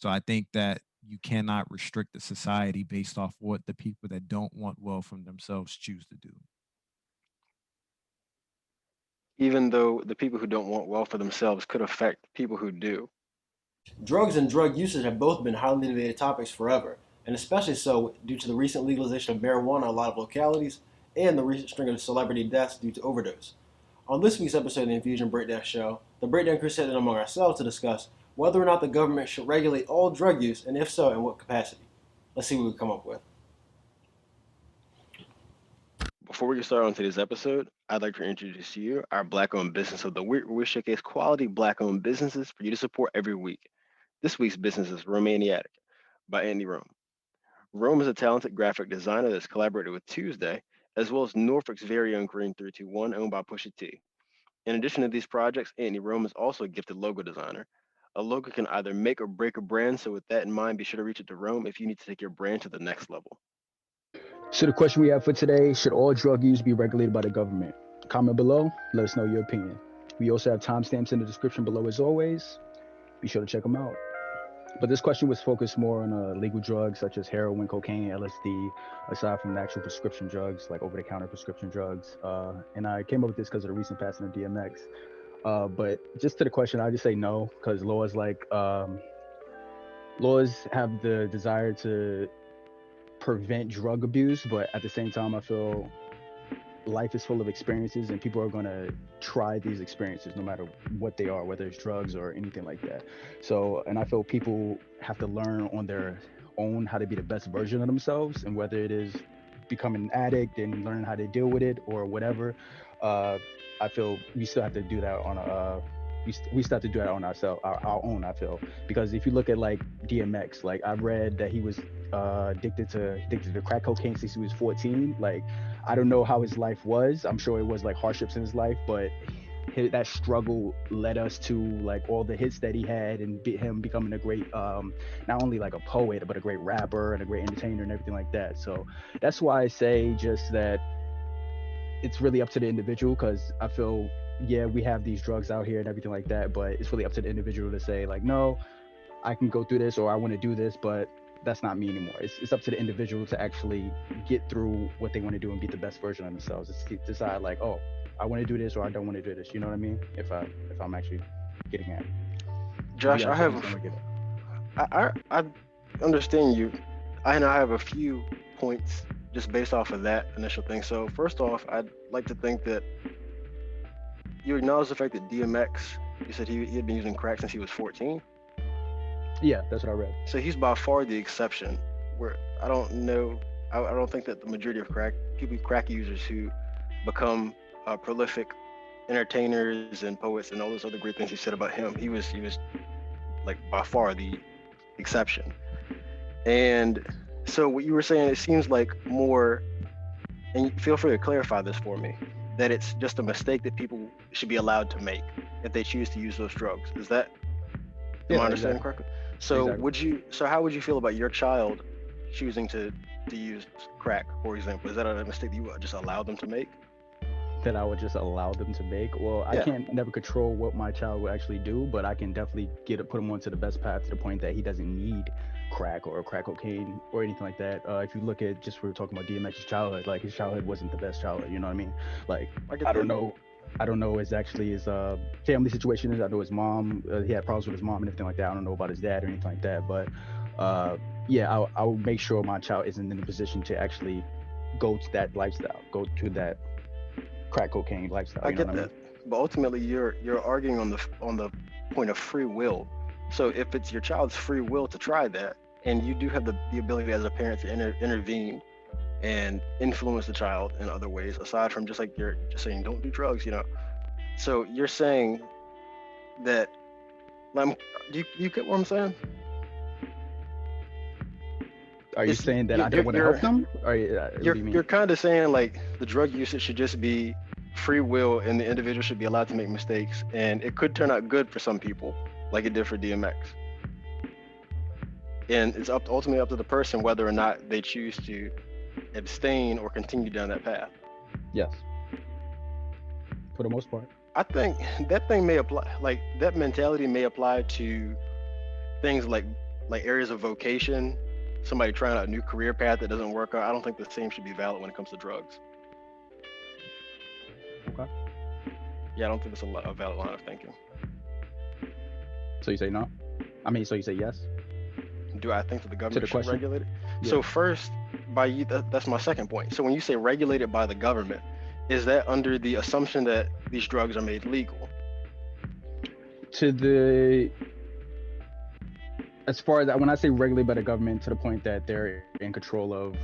So I think that you cannot restrict the society based off what the people that don't want well from themselves choose to do. Even though the people who don't want well for themselves could affect people who do. Drugs and drug usage have both been highly debated topics forever, and especially so due to the recent legalization of marijuana in a lot of localities and the recent string of celebrity deaths due to overdose. On this week's episode of the Infusion Breakdown Show, the Breakdown crew sat down among ourselves to discuss whether or not the government should regulate all drug use, and if so, in what capacity. Let's see what we come up with. Before we get started on today's episode, I'd like to introduce to you our Black-owned business of the week, where we showcase quality Black-owned businesses for you to support every week. This week's business is Romaniatic by Anthony Rome. Rome is a talented graphic designer that's collaborated with Tuesday, as well as Norfolk's very own Green 321, owned by Pusha T. In addition to these projects, Anthony Rome is also a gifted logo designer. A logo can either make or break a brand, so with that in mind, be sure to reach out to Rome if you need to take your brand to the next level. So the question we have for today, should all drug use be regulated by the government? Comment below, let us know your opinion. We also have timestamps in the description below as always. Be sure to check them out. But this question was focused more on legal drugs such as heroin, cocaine, LSD, aside from the actual prescription drugs, like over-the-counter prescription drugs. And I came up with this because of the recent passing of DMX. But just to the question, I just say no, because laws have the desire to prevent drug abuse, but at the same time, I feel life is full of experiences and people are going to try these experiences no matter what they are, whether it's drugs or anything like that. So, and I feel people have to learn on their own how to be the best version of themselves, and whether it is becoming an addict and learning how to deal with it or whatever, I feel we still have to do that on we still have to do that on our own, I feel. Because if you look at like DMX, like I've read that he was addicted to crack cocaine since he was 14. Like, I don't know how his life was. I'm sure it was like hardships in his life, but that struggle led us to like all the hits that he had, and him becoming a great, not only like a poet, but a great rapper and a great entertainer and everything like that. So that's why I say just that it's really up to the individual, because I feel, yeah, we have these drugs out here and everything like that, but it's really up to the individual to say like, no, I can go through this, or I want to do this, but that's not me anymore. It's up to the individual to actually get through what they want to do and be the best version of themselves. It's to decide like, oh, I want to do this or I don't want to do this. You know what I mean? If I'm actually getting at it. Josh, Yeah, I understand you. I have a few points just based off of that initial thing. So first off, I'd like to think that you acknowledge the fact that DMX, you said he had been using crack since he was 14. Yeah, that's what I read. So he's by far the exception. Where I don't know, I don't think that the majority of crack users who become prolific entertainers and poets and all those other great things he said about him, he was like by far the exception. And so what you were saying, it seems like more, and feel free to clarify this for me, that it's just a mistake that people should be allowed to make if they choose to use those drugs. Is that, am I understanding correctly? So exactly. How would you feel about your child choosing to use crack, for example? Is that a mistake that you would just allow them to make? That I would just allow them to make? Well, I can't never control what my child will actually do, but I can definitely put him onto the best path, to the point that he doesn't need crack or crack cocaine or anything like that. If you look at, just we were talking about DMX's childhood, like his childhood wasn't the best childhood, you know what I mean? Like, I don't know his family situation is. I know his mom, he had problems with his mom and everything like that. I don't know about his dad or anything like that, but yeah, I will make sure my child isn't in a position to actually go to that lifestyle, go to that crack cocaine lifestyle. I get that, but ultimately you're arguing on the point of free will. So if it's your child's free will to try that, and you do have the ability as a parent to intervene and influence the child in other ways, aside from just like you're just saying don't do drugs, so you're saying that, do you get what I'm saying? Are you saying that I don't want to help them? Or you're kind of saying like the drug usage should just be free will, and the individual should be allowed to make mistakes, and it could turn out good for some people, like it did for DMX. And it's ultimately up to the person whether or not they choose to abstain or continue down that path. Yes, for the most part. I think that thing may apply, like that mentality may apply to things like like areas of vocation, somebody trying out a new career path that doesn't work out, I don't think the same should be valid when it comes to drugs. Okay. Yeah, I don't think it's a valid line of thinking. So you say no? I mean, so you say yes? Do I think that the government should question? regulate it? Yeah. So first, by you, that's my second point. So when you say regulated by the government, is that under the assumption that these drugs are made legal? As far as when I say regulated by the government, to the point that they're in control of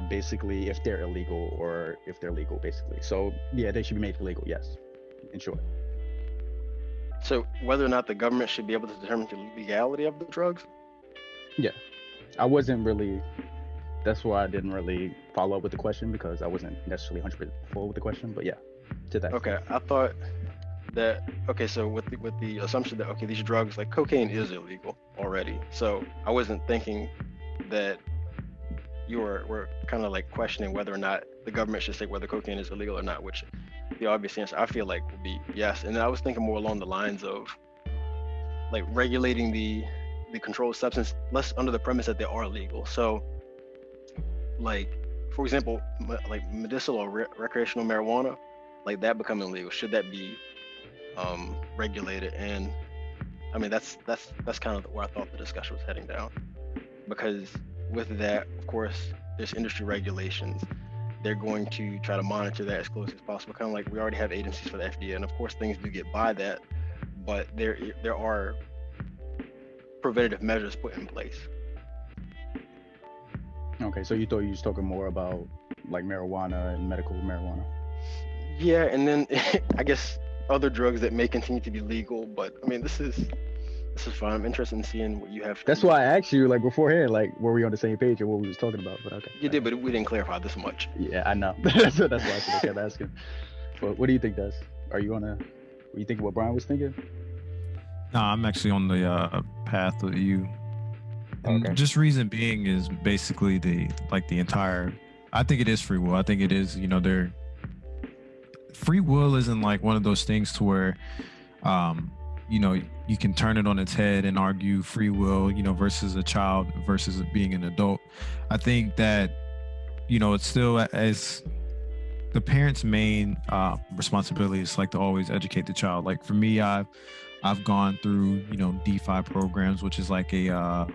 basically if they're illegal or if they're legal, basically. So yeah, they should be made illegal, yes, in short. So whether or not the government should be able to determine the legality of the drugs? Yeah. I wasn't really, that's why I didn't really follow up with the question, because I wasn't necessarily 100% full with the question, but yeah, to that. Okay, I thought that, okay, so with the assumption that, okay, these drugs, like cocaine is illegal already. So I wasn't thinking that we're kind of like questioning whether or not the government should say whether cocaine is illegal or not, which the obvious answer I feel like would be yes. And then I was thinking more along the lines of like regulating the controlled substance less under the premise that they are legal. So like, for example, like medicinal or recreational marijuana, like that becoming legal, should that be regulated? And I mean, that's kind of where I thought the discussion was heading down, because with that, of course, there's industry regulations. They're going to try to monitor that as close as possible, kind of like we already have agencies for the FDA, and of course things do get by that, but there are preventative measures put in place. Okay, so you thought you was talking more about like marijuana and medical marijuana. Yeah, and then I guess other drugs that may continue to be legal, but I mean, this is fun. I'm interested in seeing what you have. That's why I asked you like beforehand, like were we on the same page or what we was talking about? But okay. You did, but we didn't clarify this much. Yeah, I know. So that's why I kept asking. But what do you think, Des? Are you thinking what Brian was thinking? No, I'm actually on the path with you. And Okay. just reason being is basically the entire, I think it is free will. I think it is, free will isn't like one of those things to where, you can turn it on its head and argue free will, versus a child versus being an adult. I think that, it's still as the parent's main responsibility is like to always educate the child. Like for me, I've gone through, D5 programs, which is like a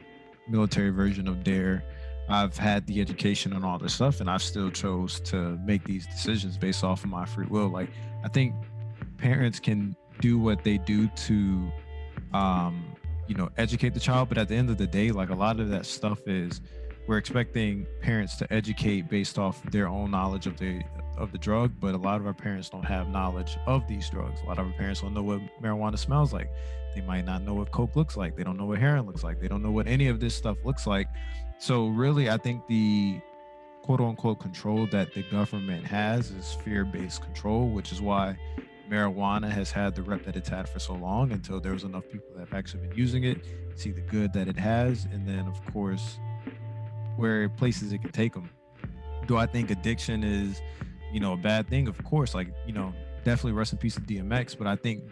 military version of DARE. I've had the education and all this stuff, and I still chose to make these decisions based off of my free will. Like, I think parents can do what they do to, educate the child, but at the end of the day, like a lot of that stuff is we're expecting parents to educate based off their own knowledge of the drug, but a lot of our parents don't have knowledge of these drugs. A lot of our parents don't know what marijuana smells like. They might not know what coke looks like. They don't know what heroin looks like. They don't know what any of this stuff looks like. So really, I think the quote unquote control that the government has is fear-based control, which is why marijuana has had the rep that it's had for so long, until there was enough people that have actually been using it, see the good that it has, and then of course where places it can take them. Do I think addiction is a bad thing? Of course, like definitely rest in peace to DMX, but I think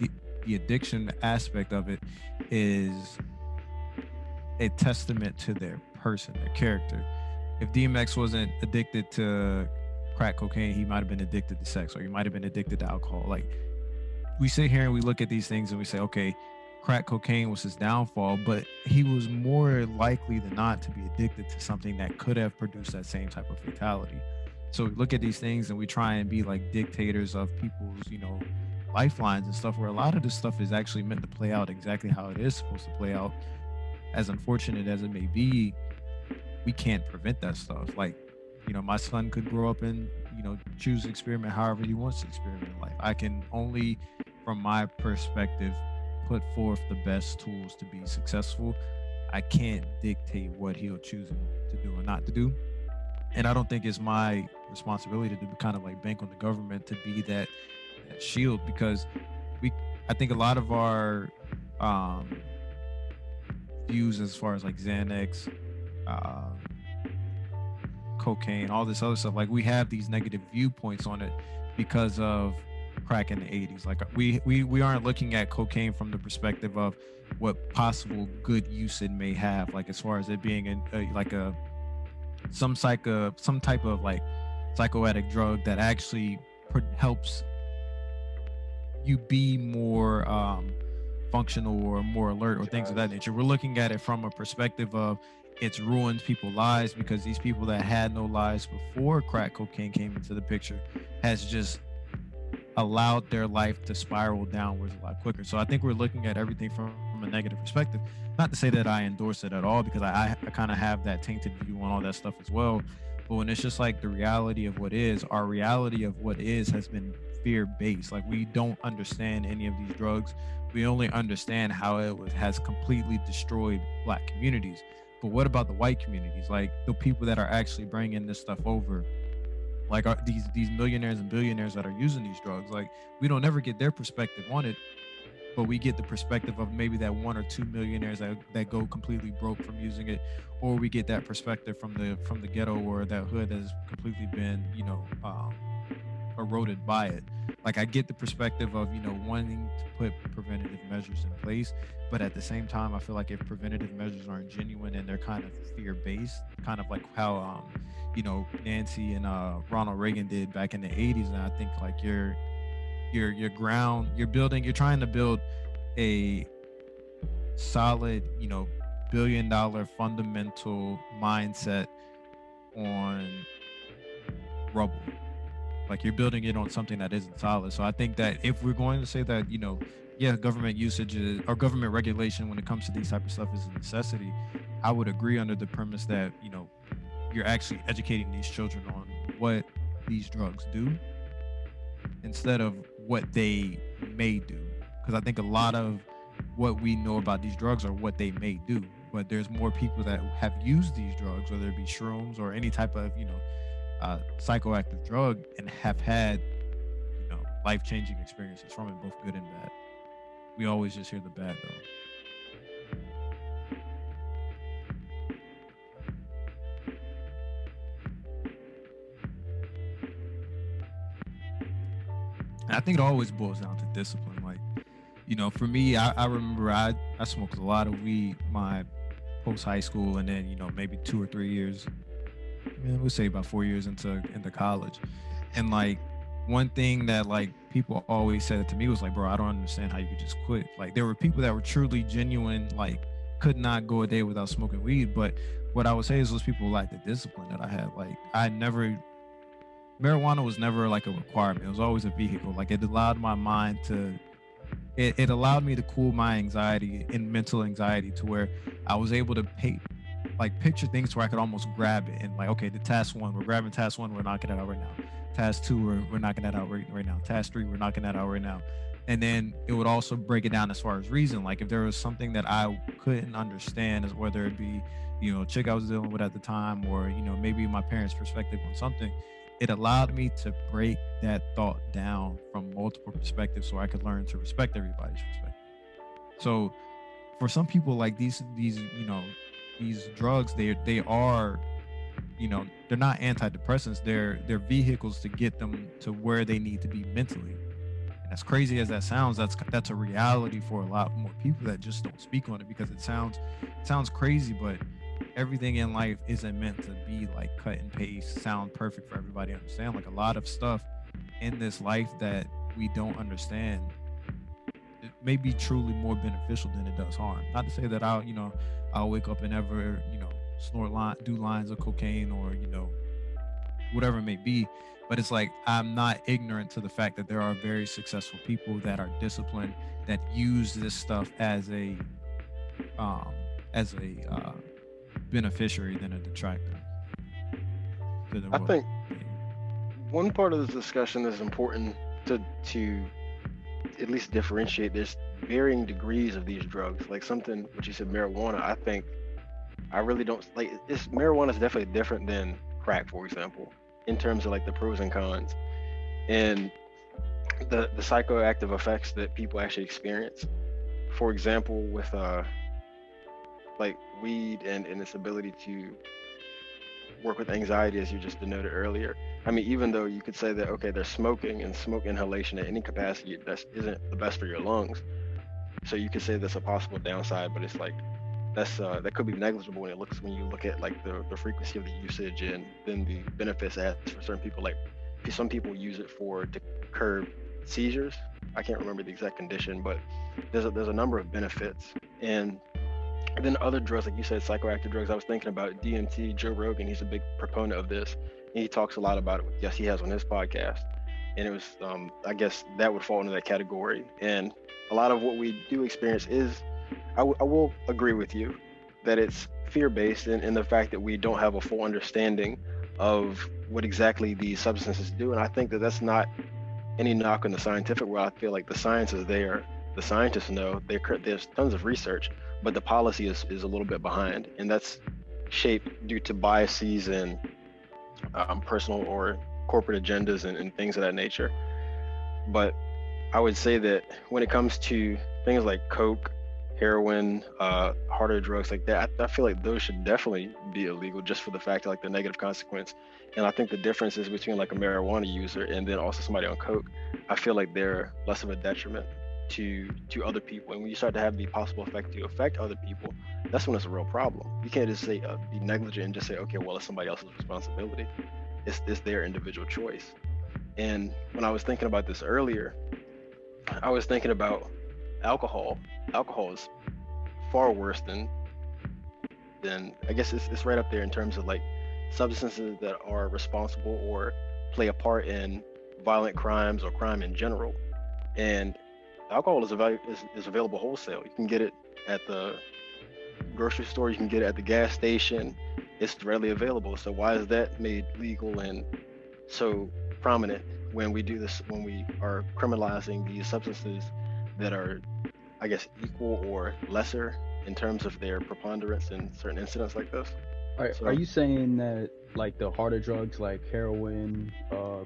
the addiction aspect of it is a testament to their person, their character. If DMX wasn't addicted to crack cocaine, he might have been addicted to sex, or he might have been addicted to alcohol. Like, we sit here and we look at these things and we say, okay, crack cocaine was his downfall, but he was more likely than not to be addicted to something that could have produced that same type of fatality. So we look at these things and we try and be like dictators of people's, lifelines and stuff, where a lot of this stuff is actually meant to play out exactly how it is supposed to play out. As unfortunate as it may be, we can't prevent that stuff. Like, my son could grow up and, choose to experiment however he wants to experiment in life. I can only, from my perspective, put forth the best tools to be successful. I can't dictate what he'll choose to do or not to do. And I don't think it's my responsibility to kind of like bank on the government to be that shield, because I think a lot of our views as far as like Xanax, cocaine, all this other stuff, like we have these negative viewpoints on it because of crack in the 80s. Like we aren't looking at cocaine from the perspective of what possible good use it may have, like as far as it being like a some type of like psychoactive drug that actually helps you be more functional or more alert or things of that nature. We're looking at it from a perspective of it's ruined people's lives, because these people that had no lives before crack cocaine came into the picture has just allowed their life to spiral downwards a lot quicker. So I think we're looking at everything from a negative perspective. Not to say that I endorse it at all, because I kind of have that tainted view on all that stuff as well. But when it's just like the reality of what is, our reality of what is has been fear based. Like we don't understand any of these drugs. We only understand how has completely destroyed Black communities. But what about the white communities? Like the people that are actually bringing this stuff over, like these millionaires and billionaires that are using these drugs. Like we don't ever get their perspective on it, but we get the perspective of maybe that 1 or 2 millionaires that go completely broke from using it, or we get that perspective from the ghetto or that hood that has completely been eroded by it. Like I get the perspective of wanting to put preventative measures in place, but at the same time I feel like if preventative measures aren't genuine and they're kind of fear based, kind of like how Nancy and Ronald Reagan did back in the 80s. And I think like you're trying to build a solid billion-dollar fundamental mindset on rubble. Like you're building it on something that isn't solid. So I think that if we're going to say that government usage or government regulation when it comes to these type of stuff is a necessity, I would agree under the premise that you're actually educating these children on what these drugs do instead of what they may do. Because I think a lot of what we know about these drugs are what they may do, but there's more people that have used these drugs, whether it be shrooms or any type of psychoactive drug, and have had life-changing experiences from it, both good and bad. We always just hear the bad though. I think it always boils down to discipline. Like, for me, I remember I smoked a lot of weed my post high school, and then maybe 2 or 3 years, we'll say about 4 years into college. And like one thing that like people always said to me was like, bro, I don't understand how you could just quit. Like there were people that were truly genuine, like could not go a day without smoking weed. But what I would say is those people lacked the discipline that I had. Like marijuana was never like a requirement. It was always a vehicle. Like it allowed my mind to, it allowed me to cool my anxiety and mental anxiety to where I was able to picture things where I could almost grab it and like, okay, the task 1, we're grabbing task 1, we're knocking it out right now. Task 2, we're knocking that out right now. Task 3, we're knocking that out right now. And then it would also break it down as far as reason. Like if there was something that I couldn't understand, as whether it be, a chick I was dealing with at the time, or, maybe my parents' perspective on something, it allowed me to break that thought down from multiple perspectives so I could learn to respect everybody's perspective. So for some people, like these drugs, they are, they're not antidepressants. They're vehicles to get them to where they need to be mentally. And as crazy as that sounds, that's a reality for a lot more people that just don't speak on it, because it sounds crazy, but everything in life isn't meant to be like cut and paste, sound perfect for everybody to understand. Like a lot of stuff in this life that we don't understand, it may be truly more beneficial than it does harm. Not to say that I'll wake up and ever, do lines of cocaine or, whatever it may be. But it's like, I'm not ignorant to the fact that there are very successful people that are disciplined, that use this stuff as a beneficiary than a detractor. I think one part of this discussion is important to at least differentiate. There's varying degrees of these drugs. Like something what you said, marijuana. I think I really don't like. Marijuana is definitely different than crack, for example, in terms of like the pros and cons and the psychoactive effects that people actually experience. For example, with like weed and its ability to work with anxiety, as you just denoted earlier. I mean, even though you could say that, okay, they're smoking, and smoke inhalation at any capacity that isn't the best for your lungs. So you could say that's a possible downside, but it's like that could be negligible when you look at like the frequency of the usage and then the benefits as for certain people. Like some people use it to curb seizures. I can't remember the exact condition, but there's a number of benefits. And then other drugs, like you said, psychoactive drugs. I was thinking about DMT. Joe Rogan, he's a big proponent of this, and he talks a lot about it. Yes, he has on his podcast, and it was, I guess that would fall into that category. And a lot of what we do experience is, I will agree with you that it's fear-based in the fact that we don't have a full understanding of what exactly these substances do. And I think that that's not any knock on the scientific world. I feel like the science is there. The scientists know. There's tons of research, but the policy is a little bit behind. And that's shaped due to biases and personal or corporate agendas and things of that nature. But I would say that when it comes to things like coke, heroin, harder drugs like that, I feel like those should definitely be illegal, just for the fact of like the negative consequence. And I think the difference is between like a marijuana user and then also somebody on coke. I feel like they're less of a detriment to other people. And when you start to have the possible effect to affect other people, that's when it's a real problem. You can't just say be negligent and just say, okay, well, it's somebody else's responsibility. It's their individual choice. And when I was thinking about this earlier, I was thinking about alcohol. Alcohol is far worse than I guess it's right up there in terms of like substances that are responsible or play a part in violent crimes or crime in general. And alcohol is available wholesale. You can get it at the grocery store, you can get it at the gas station. It's readily available. So why is that made legal and so prominent when we do this, when we are criminalizing these substances that are, I guess, equal or lesser in terms of their preponderance in certain incidents like this? Are you saying that like the harder drugs like heroin,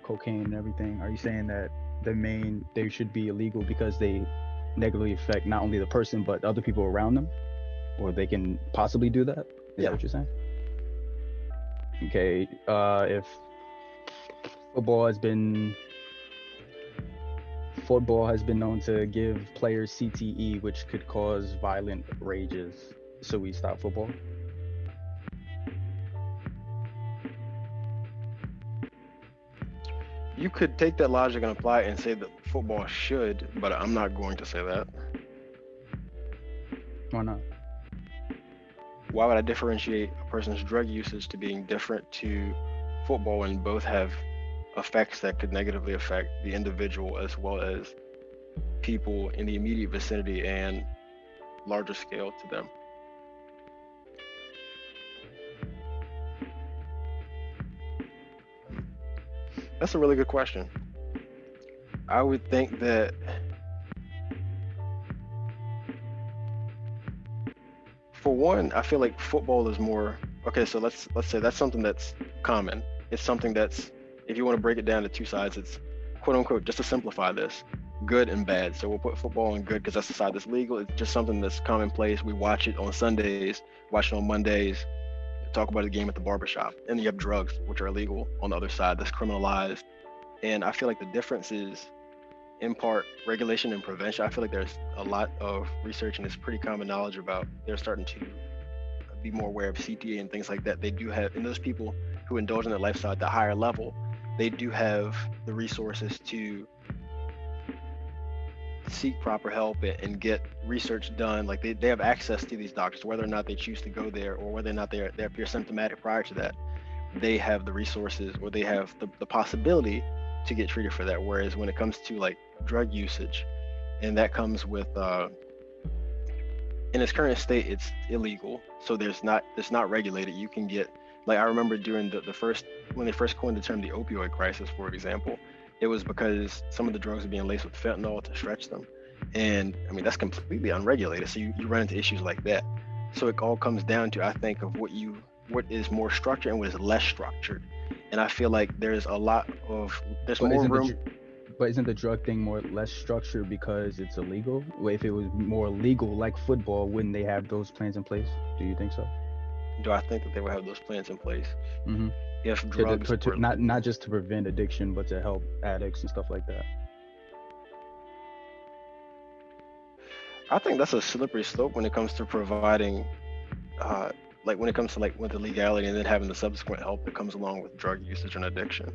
cocaine and everything, are you saying that they should be illegal because they negatively affect not only the person but other people around them, or they can possibly do that? Is that what you're saying? Okay, if football has been known to give players CTE, which could cause violent rages, so we stop football? You could take that logic and apply it and say that football should, but I'm not going to say that. Why not? Why would I differentiate a person's drug usage to being different to football when both have effects that could negatively affect the individual as well as people in the immediate vicinity and larger scale to them? That's a really good question. I would think that for one, I feel like football is more okay. So let's say that's something that's common. It's something that's, if you want to break it down to two sides, it's quote unquote, just to simplify this, good and bad. So we'll put football in good because that's the side that's legal. It's just something that's commonplace. We watch it on Sundays, watch it on Mondays, talk about the game at the barbershop. And you have drugs, which are illegal on the other side, that's criminalized. And I feel like the difference is in part regulation and prevention. I feel like there's a lot of research and it's pretty common knowledge about, they're starting to be more aware of CTA and things like that. They do have, and those people who indulge in that lifestyle at the higher level, they do have the resources to seek proper help and get research done. Like they have access to these doctors, whether or not they choose to go there or whether or not they appear symptomatic prior to that. They have the resources or they have the possibility to get treated for that. Whereas when it comes to like drug usage, and that comes with in its current state, it's illegal. So it's not regulated. You can get, like I remember during when they first coined the term the opioid crisis, for example, it was because some of the drugs are being laced with fentanyl to stretch them. And I mean, that's completely unregulated. So you run into issues like that. So it all comes down to, I think, of what is more structured and what is less structured. And I feel like there's more room. But isn't the drug thing more or less structured because it's illegal? If it was more legal like football, wouldn't they have those plans in place? Do you think so? do I think that they would have those plans in place Hmm. if drugs were Not just to prevent addiction, but to help addicts and stuff like that. I think that's a slippery slope when it comes to providing, uh, like when it comes to like with the legality and then having the subsequent help that comes along with drug usage and addiction.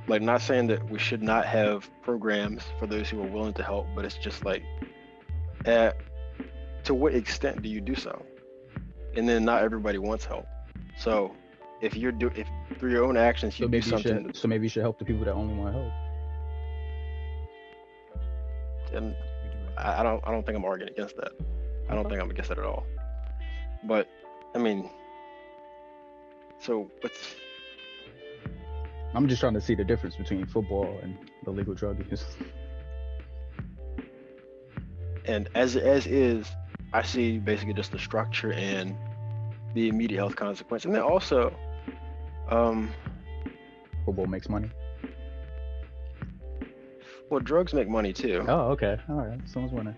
Like, not saying that we should not have programs for those who are willing to help, but it's just like, at to what extent do you do so? And then not everybody wants help. So if through your own actions you So do maybe you something, should. So maybe you should help the people that only want help. and We do it. I don't think I'm arguing against that. I don't Okay. think I'm against that at all. But I mean, so what's I'm just trying to see the difference between football and the legal drug use. and as is, I see basically just the structure and the immediate health consequence, and then also, um, Football makes money. well, drugs make money too. Oh, okay. All right. Someone's winning.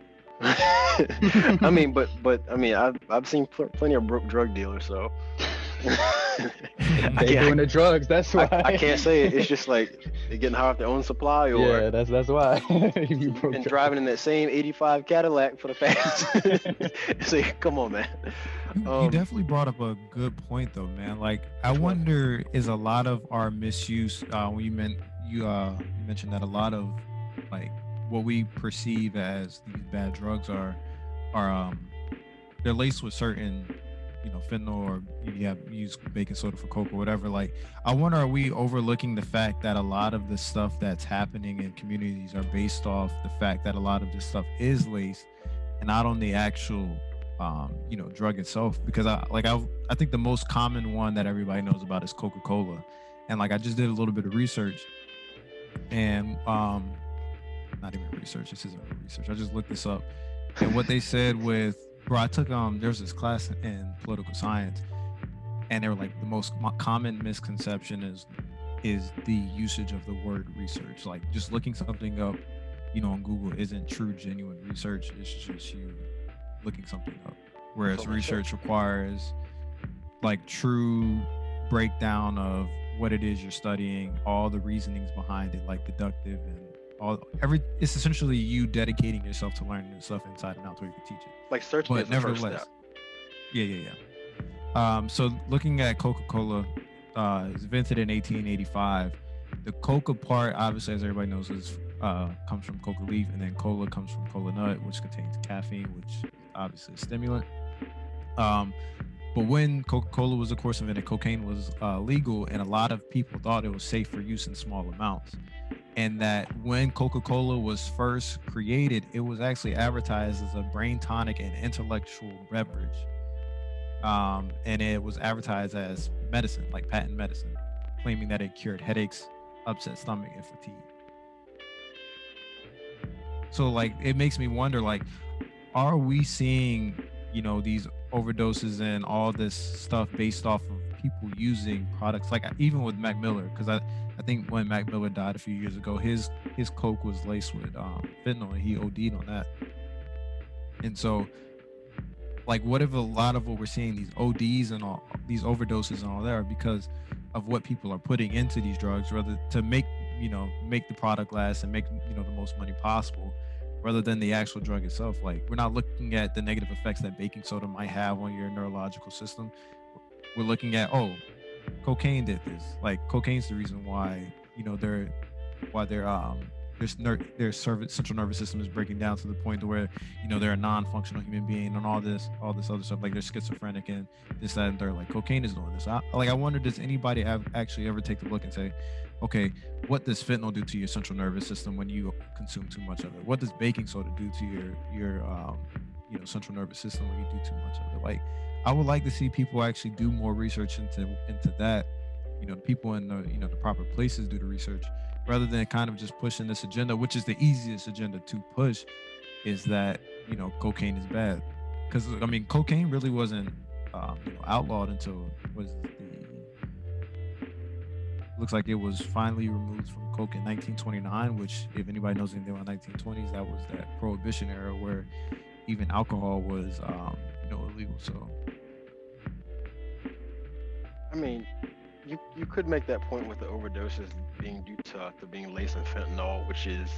I mean, but I mean, I've seen plenty of broke drug dealers, so They doing the drugs. That's why. I can't say it. It's just like they're getting high off their own supply, or Yeah, that's why. You broke been drugs. driving in that same '85 Cadillac for the past. So come on, man. You definitely brought up a good point though, man. Like I wonder is a lot of our misuse when you mentioned that a lot of like what we perceive as these bad drugs are they're laced with certain fentanyl, or you use baking soda for coke or whatever. Like I wonder, are we overlooking the fact that a lot of the stuff that's happening in communities are based off the fact that a lot of this stuff is laced and not on the actual drug itself? Because I think the most common one that everybody knows about is Coca-Cola, and like I just did a little bit of research, and not even research, this isn't research, I just looked this up, and what they said I took there's this class in political science, and they were like the most common misconception is the usage of the word research. Like just looking something up on Google isn't true genuine research, it's just you looking something up, whereas research requires like true breakdown of what it is you're studying, all the reasonings behind it, like deductive and it's essentially you dedicating yourself to learning this stuff inside and out so you can teach it. Like searching is the first step. So looking at Coca-Cola, it's invented in 1885. The coca part, obviously, as everybody knows, is comes from coca leaf, and then cola comes from cola nut, which contains caffeine, which is obviously a stimulant. But when Coca-Cola was, of course, invented, cocaine was legal, and a lot of people thought it was safe for use in small amounts. And that when Coca-Cola was first created, it was actually advertised as a brain tonic and intellectual beverage. And it was advertised as medicine, like patent medicine, claiming that it cured headaches, upset stomach, and fatigue. So like, it makes me wonder, like, are we seeing, these overdoses and all this stuff based off of people using products, like even with Mac Miller? Because I think when Mac Miller died a few years ago, his coke was laced with fentanyl, and he OD'd on that. And so, like, what if a lot of what we're seeing, these ODs and all these overdoses and all that, are because of what people are putting into these drugs, rather to make the product last and make the most money possible, rather than the actual drug itself. Like, we're not looking at the negative effects that baking soda might have on your neurological system. We're looking at, cocaine did this. Like, cocaine's the reason why their central nervous system is breaking down to the point to where they're a non-functional human being, and all this other stuff, like they're schizophrenic and this, that, and third. Like, cocaine is doing this. I wonder, does anybody actually ever take a look and say, okay, what does fentanyl do to your central nervous system when you consume too much of it? What does baking soda do to your central nervous system when you do too much of it? Like, I would like to see people actually do more research into that. People in the proper places do the research, rather than kind of just pushing this agenda, which is the easiest agenda to push, is that cocaine is bad. Because I mean, cocaine really wasn't outlawed until looks like it was finally removed from coke in 1929, which, if anybody knows anything about 1920s, that was that prohibition era where even alcohol was illegal. So I mean, you could make that point with the overdoses being due to being laced in fentanyl, which is,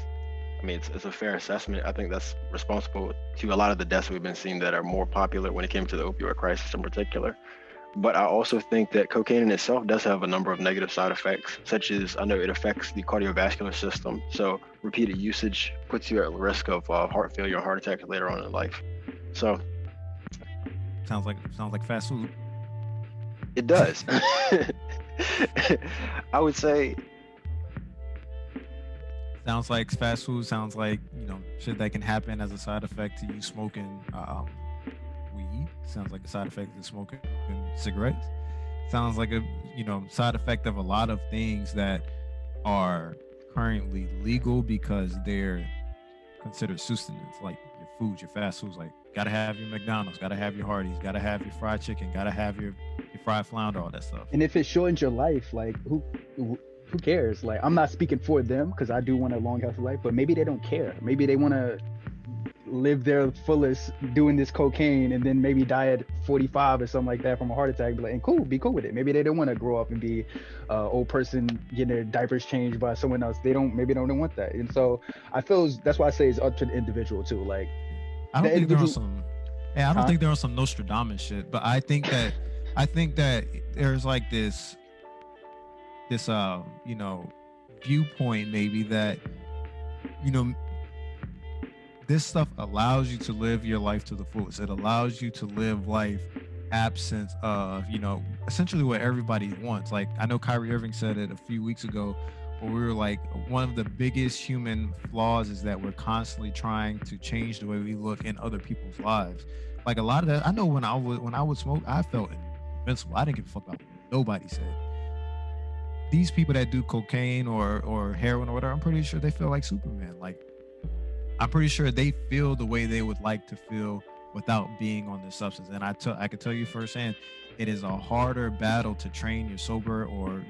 I mean, it's a fair assessment. I think that's responsible to a lot of the deaths we've been seeing that are more popular when it came to the opioid crisis in particular. But I also think that cocaine in itself does have a number of negative side effects, such as I know it affects the cardiovascular system. So repeated usage puts you at risk of heart failure and heart attack later on in life. So sounds like fast food. it does. I would say, Sounds like fast food. Sounds like shit that can happen as a side effect to you smoking weed. Sounds like a side effect to smoking cigarettes. Sounds like a side effect of a lot of things that are currently legal because they're considered sustenance, like your food, your fast foods. Like gotta have your McDonald's, gotta have your Hardee's, gotta have your fried chicken, gotta have your fried flounder, all that stuff. And if it shortens your life, like who cares? Like, I'm not speaking for them because I do want a long, healthy life, but maybe they don't care. Maybe they want to live their fullest doing this cocaine and then maybe die at 45 or something like that from a heart attack. Be cool with it. Maybe they don't want to grow up and be old person getting their diapers changed by someone else. Maybe they don't want that. And so I feel that's why I say it's up to the individual too. Like, I don't think there are some Nostradamus shit, but I think that there's like this viewpoint maybe that this stuff allows you to live your life to the fullest. It allows you to live life absence of essentially what everybody wants. Like I know Kyrie Irving said it a few weeks ago, where we were like, one of the biggest human flaws is that we're constantly trying to change the way we look in other people's lives. Like a lot of that, I know when I would smoke, I felt invincible. I didn't give a fuck about what nobody said. These people that do cocaine or heroin or whatever, I'm pretty sure they feel like Superman. Like, I'm pretty sure they feel the way they would like to feel without being on this substance. And I can tell you firsthand, it is a harder battle to train your sober, or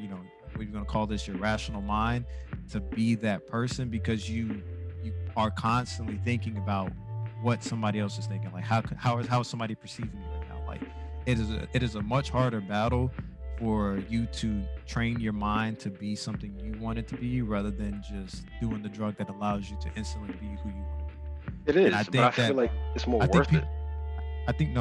what you're gonna call this, your rational mind, to be that person, because you are constantly thinking about what somebody else is thinking. Like how is somebody perceiving you right now? Like it is a much harder battle for you to train your mind to be something you want it to be, rather than just doing the drug that allows you to instantly be who you want to be. It is, but I feel like it's more worth it. I think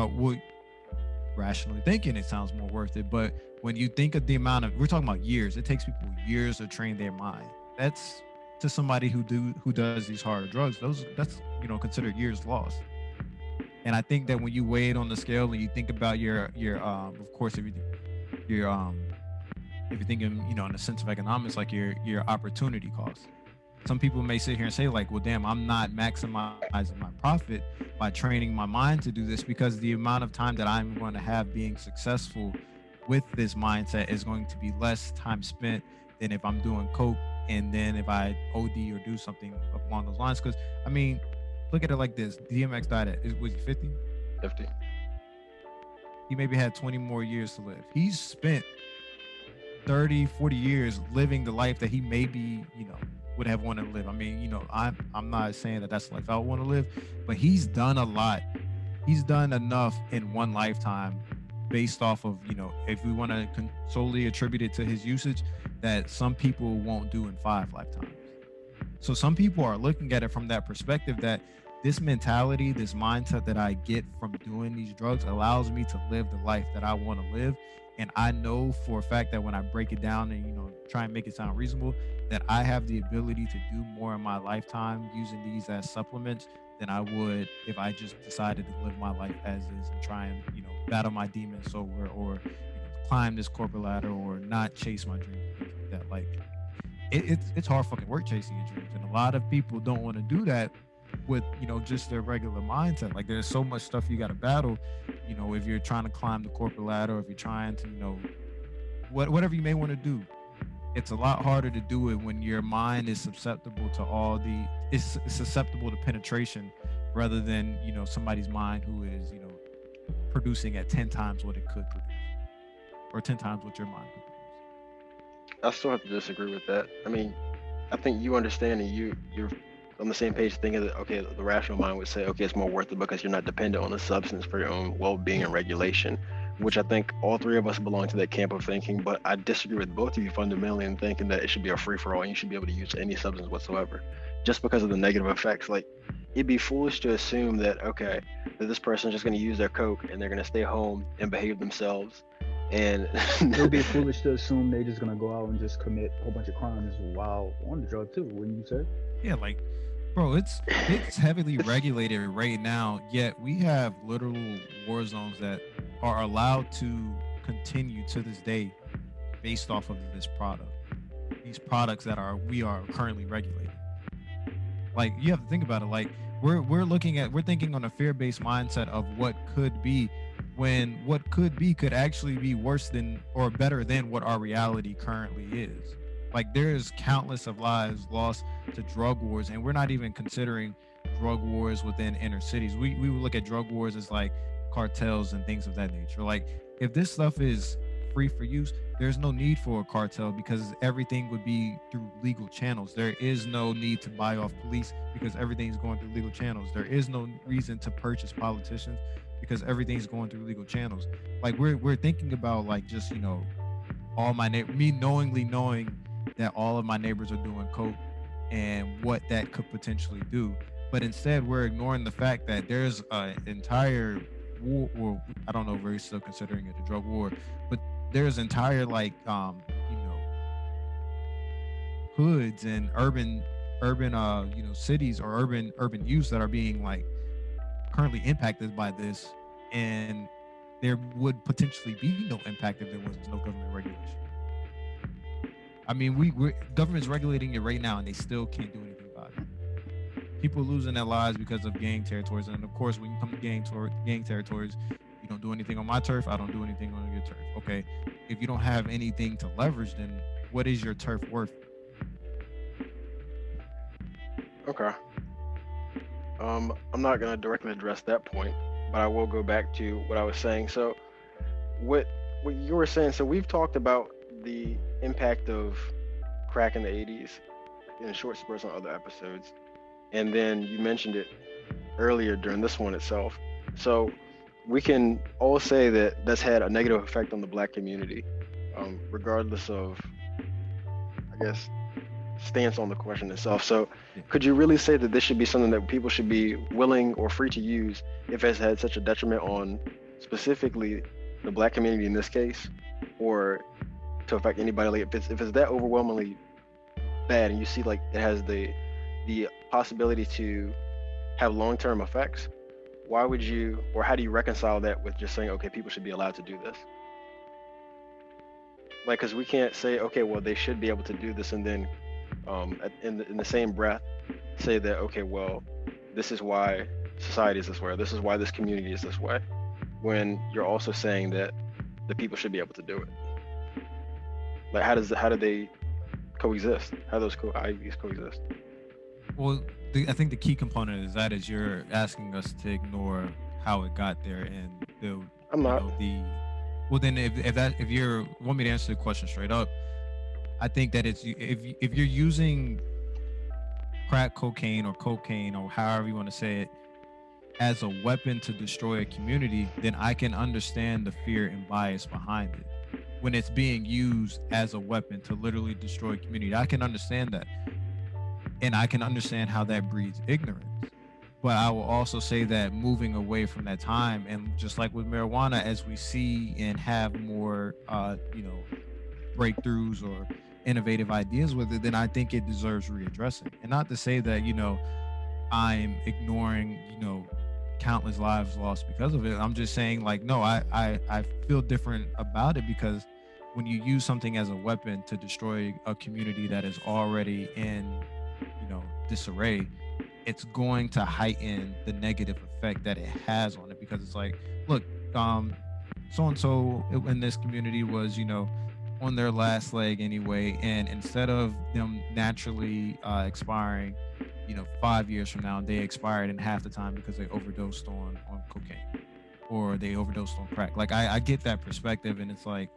rationally thinking, it sounds more worth it. But when you think of the amount of, we're talking about years, it takes people years to train their mind. That's, to somebody who does these harder drugs, that's considered years lost. And I think that when you weigh it on the scale and you think about your of course, if you're thinking, in the sense of economics, like your opportunity cost. Some people may sit here and say like, well, damn, I'm not maximizing my profit by training my mind to do this, because the amount of time that I'm going to have being successful with this mindset is going to be less time spent than if I'm doing coke, and then if I OD or do something along those lines. Because I mean, look at it like this: DMX died at, was he 50? 50. He maybe had 20 more years to live. He's spent 30, 40 years living the life that he maybe, would have wanted to live. I mean, I'm not saying that that's the life I would want to live, but he's done a lot. He's done enough in one lifetime, based off of, if we want to solely attribute it to his usage, that some people won't do in 5 lifetimes. So some people are looking at it from that perspective, that this mentality, this mindset that I get from doing these drugs allows me to live the life that I want to live. And I know for a fact that when I break it down and, try and make it sound reasonable, that I have the ability to do more in my lifetime using these as supplements than I would if I just decided to live my life as is and try and, battle my demons sober, or climb this corporate ladder, or not chase my dreams, things like that. Like it's hard fucking work chasing your dreams, and a lot of people don't want to do that with just their regular mindset. Like there's so much stuff you got to battle, if you're trying to climb the corporate ladder, or if you're trying to whatever you may want to do. It's a lot harder to do it when your mind is susceptible to it's susceptible to penetration, rather than somebody's mind who is producing at 10 times what it could produce, or 10 times what your mind could produce. I still have to disagree with that. I mean, I think you understand, and you're on the same page thinking that, okay, the rational mind would say, okay, it's more worth it because you're not dependent on the substance for your own well-being and regulation, which I think all three of us belong to that camp of thinking. But I disagree with both of you fundamentally in thinking that it should be a free-for-all and you should be able to use any substance whatsoever just because of the negative effects. Like, it'd be foolish to assume that, okay, that this person is just going to use their coke and they're going to stay home and behave themselves. And It would be foolish to assume they're just gonna go out and just commit a whole bunch of crimes while on the drug too. Wouldn't you say? Yeah, like, bro, it's heavily regulated right now. Yet we have literal war zones that are allowed to continue to this day based off of this product. These products that we are currently regulating. Like, you have to think about it. Like, we're thinking on a fear-based mindset of what could be, when what could be could actually be worse than or better than what our reality currently is. Like, there's countless of lives lost to drug wars, and we're not even considering drug wars within inner cities. We would look at drug wars as like cartels and things of that nature. Like, if this stuff is free for use, there's no need for a cartel because everything would be through legal channels. There is no need to buy off police because everything's going through legal channels. There is no reason to purchase politicians because everything's going through legal channels. Like, we're thinking about, like, just, all me knowingly knowing that all of my neighbors are doing coke and what that could potentially do. But instead, we're ignoring the fact that there's an entire war, or I don't know if we're still considering it a drug war, but there's entire, like, hoods and urban cities or urban youths that are being, like, currently impacted by this, and there would potentially be no impact if there was no government regulation. I mean, we're government's regulating it right now, and they still can't do anything about it. People losing their lives because of gang territories, and of course, when you come to gang territories, you don't do anything on my turf, I don't do anything on your turf. Okay, if you don't have anything to leverage, then what is your turf worth? Okay. I'm not going to directly address that point, but I will go back to what I was saying. So, what you were saying. So we've talked about the impact of crack in the '80s in short spurts on other episodes, and then you mentioned it earlier during this one itself. So we can all say that that's had a negative effect on the Black community, regardless of, I guess, stance on the question itself. So could you really say that this should be something that people should be willing or free to use if it's had such a detriment on specifically the Black community in this case, or to affect anybody? Like, if it's that overwhelmingly bad and you see, like, it has the possibility to have long-term effects, why would you, or how do you reconcile that with just saying, okay, people should be allowed to do this? Like, because we can't say, okay, well, they should be able to do this, and then in the same breath say that, okay, well, this is why society is this way, or this is why this community is this way, when you're also saying that the people should be able to do it. Like, how do they coexist? How do those ideas coexist? Well, I think the key component is you're asking us to ignore how it got there, and I'm not. Well, then if you want me to answer the question straight up, I think that it's if you're using crack cocaine or however you want to say it as a weapon to destroy a community, then I can understand the fear and bias behind it. When it's being used as a weapon to literally destroy a community, I can understand that. And I can understand how that breeds ignorance. But I will also say that moving away from that time, and just like with marijuana, as we see and have more, breakthroughs or innovative ideas with it, then I think it deserves readdressing. And not to say that, I'm ignoring, countless lives lost because of it. I'm just saying, like, no, I feel different about it, because when you use something as a weapon to destroy a community that is already in, disarray, it's going to heighten the negative effect that it has on it. Because it's like, look, so and so in this community was, on their last leg anyway, and instead of them naturally expiring 5 years from now, they expired in half the time because they overdosed on cocaine, or they overdosed on crack. Like, I get that perspective, and it's like,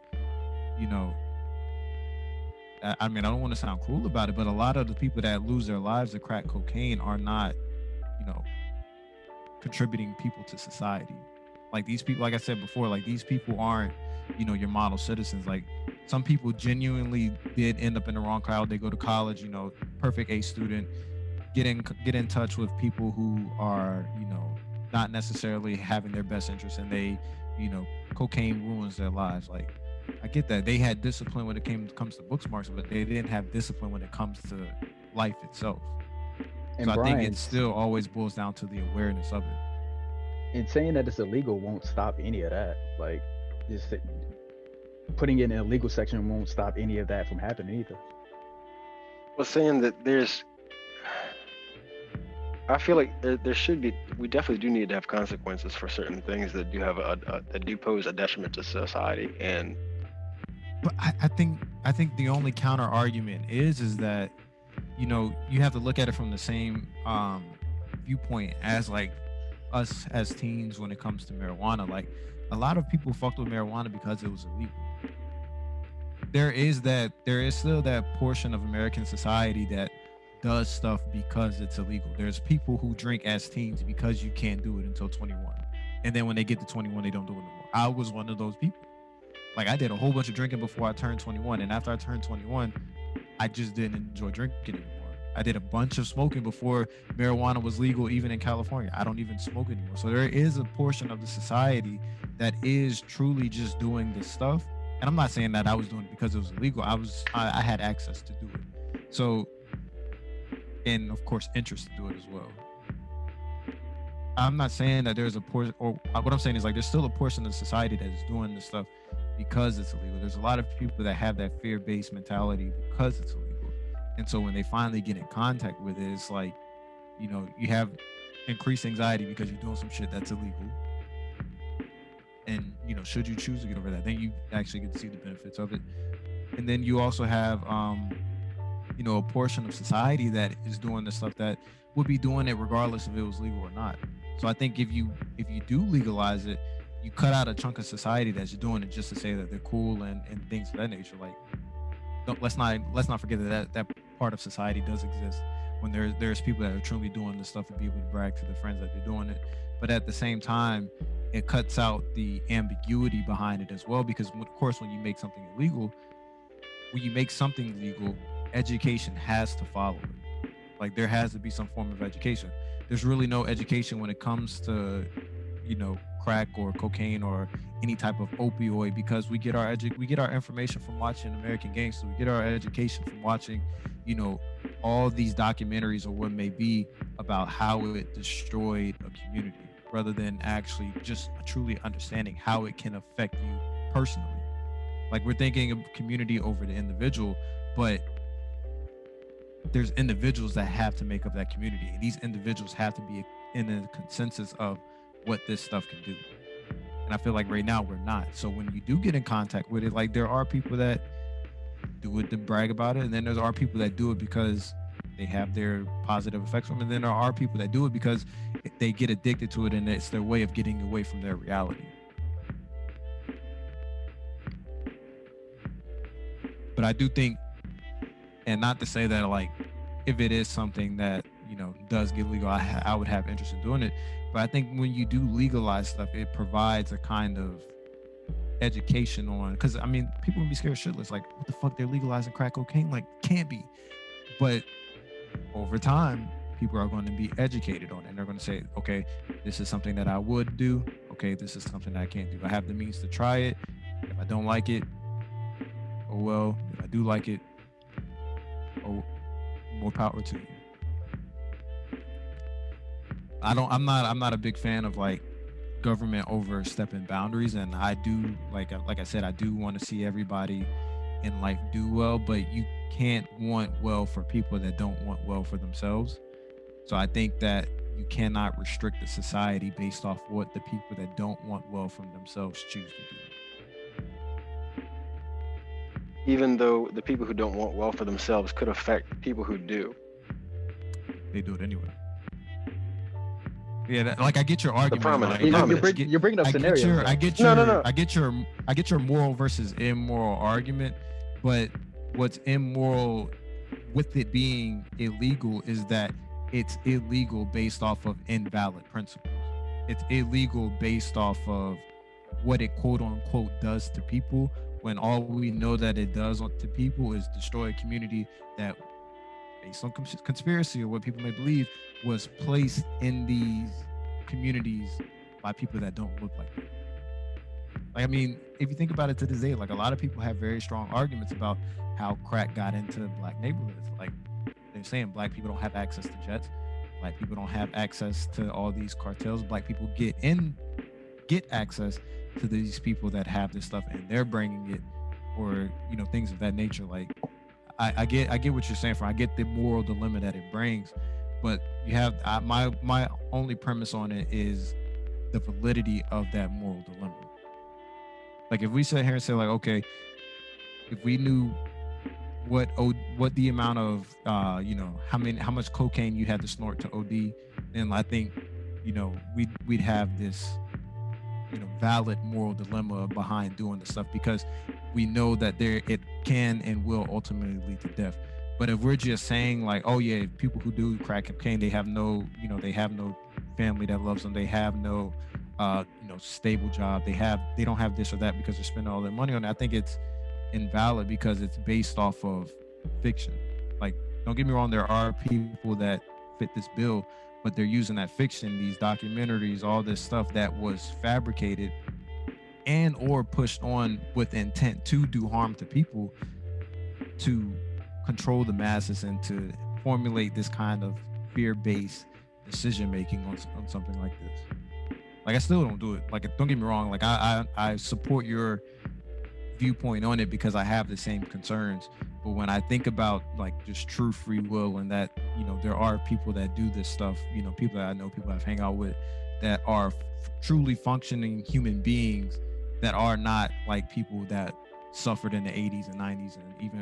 I mean, I don't want to sound cruel about it, but a lot of the people that lose their lives to crack cocaine are not, you know, contributing people to society. Like these people, like I said before, like these people aren't, you know, your model citizens. Like some people genuinely did end up in the wrong crowd. They go to college, you know, perfect A student, get in touch with people who are, you know, not necessarily having their best interests, and they, you know, cocaine ruins their lives. Like I get that they had discipline when it comes to book smarts, but they didn't have discipline when it comes to life itself. And So I think Brian, it still always boils down to the awareness of it. and saying that it's illegal won't stop any of that. Like, just putting it in an illegal section won't stop any of that from happening either. Well, saying that I feel like there should be, we definitely do need to have consequences for certain things that do have that do pose a detriment to society. And But I think the only counter argument is that, you know, you have to look at it from the same viewpoint as like us as teens when it comes to marijuana. Like a lot of people fucked with marijuana because it was illegal. There is still that portion of American society that does stuff because it's illegal. There's people who drink as teens because you can't do it until 21. And then when they get to 21, they don't do it anymore. I was one of those people. Like I did a whole bunch of drinking before I turned 21, and after I turned 21, I just didn't enjoy drinking anymore. I did a bunch of smoking before marijuana was legal, even in California. I don't even smoke anymore. So there is a portion of the society that is truly just doing this stuff. And I'm not saying that I was doing it because it was illegal. I had access to do it. So, and of course, interest to do it as well. I'm not saying that there's a portion, or what I'm saying is like there's still a portion of society that is doing this stuff because it's illegal. There's a lot of people that have that fear-based mentality because it's illegal. And so when they finally get in contact with it, it's like, you know, you have increased anxiety because you're doing some shit that's illegal. And, you know, should you choose to get over that, then you actually get to see the benefits of it. And then you also have, you know, a portion of society that is doing the stuff that would be doing it regardless if it was legal or not. So I think if you do legalize it, you cut out a chunk of society that's doing it just to say that they're cool and things of that nature. Like, let's not forget that part of society does exist when there's people that are truly doing this stuff and be able to brag to their friends that they're doing it. But at the same time, it cuts out the ambiguity behind it as well, because of course when you make something illegal, education has to follow it. Like there has to be some form of education. There's really no education when it comes to, you know, crack or cocaine or any type of opioid, because we get our information from watching American Gangster. We get our education from watching, you know, all these documentaries or what may be about how it destroyed a community, rather than actually just truly understanding how it can affect you personally. Like we're thinking of community over the individual, but there's individuals that have to make up that community, and these individuals have to be in a consensus of what this stuff can do. And I feel like right now we're not. So when you do get in contact with it, like there are people that do it to brag about it, and then there are people that do it because they have their positive effects from it, and then there are people that do it because they get addicted to it and it's their way of getting away from their reality. But I do think, and not to say that like if it is something that, you know, does get legal, I would have interest in doing it. But I think when you do legalize stuff, it provides a kind of education on, because I mean, people would be scared shitless. Like, what the fuck? They're legalizing crack cocaine? Like, can't be. But over time, people are going to be educated on it, and they're going to say, okay, this is something that I would do. Okay, this is something that I can't do. I have the means to try it. If I don't like it, oh well. If I do like it, oh, more power to you. I'm not a big fan of like government overstepping boundaries, and I do like I said, I do want to see everybody in life do well, but you can't want well for people that don't want well for themselves. So I think that you cannot restrict the society based off what the people that don't want well from themselves choose to do. even though the people who don't want well for themselves could affect people who do. They do it anyway. Yeah, like I get your argument. prominent- Like, the prominent. You're bringing up scenarios. I though. get your No. I get your moral versus immoral argument, but what's immoral with it being illegal is that it's illegal based off of invalid principles. It's illegal based off of what it quote unquote does to people, when all we know that it does to people is destroy a community that, based on conspiracy or what people may believe, was placed in these communities by people that don't look like them. Like, I mean, if you think about it to this day, like a lot of people have very strong arguments about how crack got into black neighborhoods. Like they're saying black people don't have access to jets, black people don't have access to all these cartels, black people get access to these people that have this stuff and they're bringing it, or things of that nature. Like I get what you're saying. I get the moral dilemma that it brings, but you have my only premise on it is the validity of that moral dilemma. Like if we sit here and say like, okay, if we knew what the amount of how much cocaine you had to snort to OD, then I think we'd have this valid moral dilemma behind doing the stuff, because we know that it can and will ultimately lead to death. But if we're just saying like, oh yeah, people who do crack cocaine, they have no family that loves them, they have no stable job, they don't have this or that because they're spending all their money on it, I think it's invalid because it's based off of fiction. Like, don't get me wrong, there are people that fit this bill, but they're using that fiction, these documentaries, all this stuff that was fabricated and or pushed on with intent to do harm to people, to control the masses and to formulate this kind of fear-based decision making on something like this. Like, I still don't do it. Like, don't get me wrong, like I support your viewpoint on it because I have the same concerns. But when I think about like just true free will, and that there are people that do this stuff, people that I know, people I've hang out with, that are truly functioning human beings, that are not like people that suffered in the 80s and 90s, and even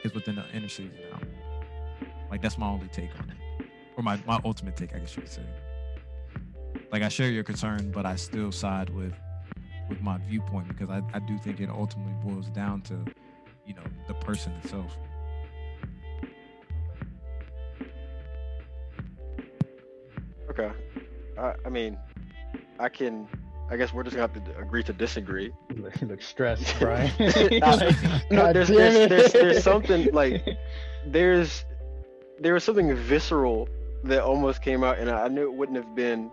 it's within the inner cities now. Like, that's my only take on it, or my ultimate take, I guess you could say. Like, I share your concern, but I still side with my viewpoint, because I do think it ultimately boils down to the person itself. Okay. I guess we're just gonna have to agree to disagree. You look stressed, Brian. No, there's something like there was something visceral that almost came out, and I knew it wouldn't have been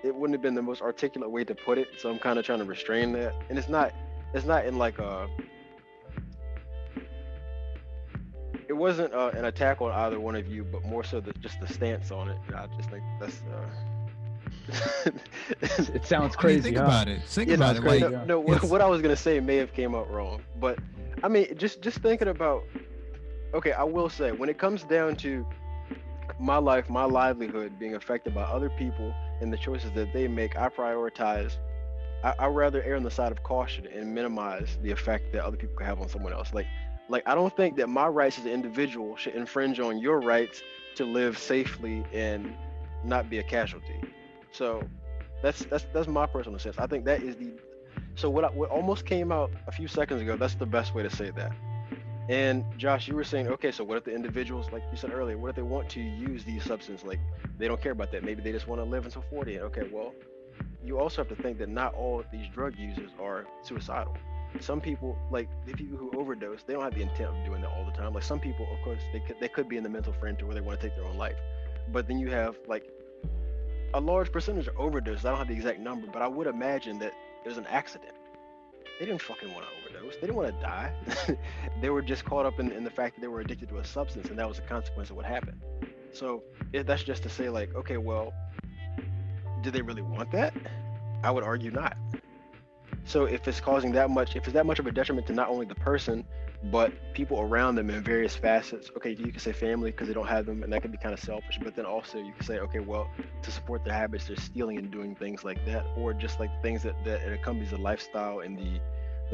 the most articulate way to put it, so I'm kind of trying to restrain that. And it's not in like it wasn't an attack on either one of you, but more so just the stance on it. I just think that's it sounds crazy. Think about it. Think about it. Like, what I was gonna say may have came out wrong, but I mean, just thinking about. Okay, I will say, when it comes down to my life, my livelihood being affected by other people and the choices that they make, I prioritize. I rather err on the side of caution and minimize the effect that other people could have on someone else. Like I don't think that my rights as an individual should infringe on your rights to live safely and not be a casualty. So that's my personal sense. I think that is so what almost came out a few seconds ago, that's the best way to say that. And Josh, you were saying, okay, so what if the individuals, like you said earlier, what if they want to use these substances? Like, they don't care about that. Maybe they just want to live until 40. Okay, well, you also have to think that not all of these drug users are suicidal. Some people, like the people who overdose, they don't have the intent of doing that all the time. Like, some people, of course, they could be in the mental frame to where they want to take their own life. But then you have like a large percentage of overdoses. I don't have the exact number, but I would imagine that there's an accident. They didn't fucking want to overdose. They didn't want to die. They were just caught up in the fact that they were addicted to a substance, and that was a consequence of what happened. So that's just to say, like, okay, well, did they really want that? I would argue not. So if it's that much of a detriment to not only the person, but people around them in various facets, okay, you can say family because they don't have them, and that can be kind of selfish, but then also you can say, okay, well, to support their habits, they're stealing and doing things like that, or just like things that accompanies the lifestyle and the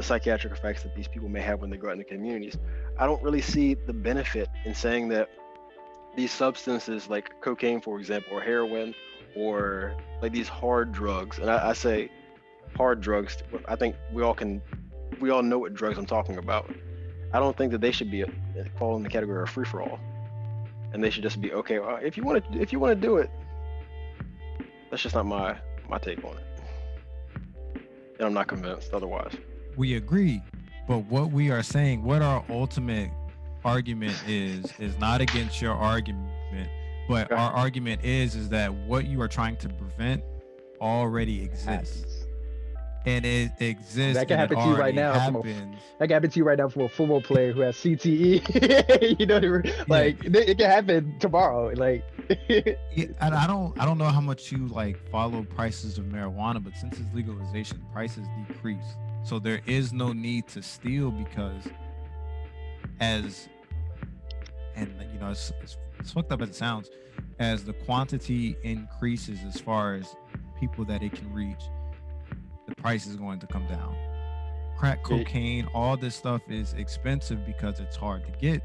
psychiatric effects that these people may have when they go out in the communities. I don't really see the benefit in saying that these substances like cocaine, for example, or heroin, or like these hard drugs, and I say hard drugs, I think we all know what drugs I'm talking about. I don't think that they should be fall in the category of free for all, and they should just be okay. If you want to do it, that's just not my take on it, and I'm not convinced otherwise. We agree, but what we are saying, what our ultimate argument is not against your argument, but our argument is that what you are trying to prevent already exists. And it exists. That can happen to you right now. That can happen to you right now from a football player who has CTE. You know, it can happen tomorrow. Like, I don't know how much you like follow prices of marijuana, but since its legalization, prices decrease. So there is no need to steal because, it's fucked up as it sounds, as the quantity increases as far as people that it can reach, the price is going to come down. Crack cocaine, all this stuff is expensive because it's hard to get,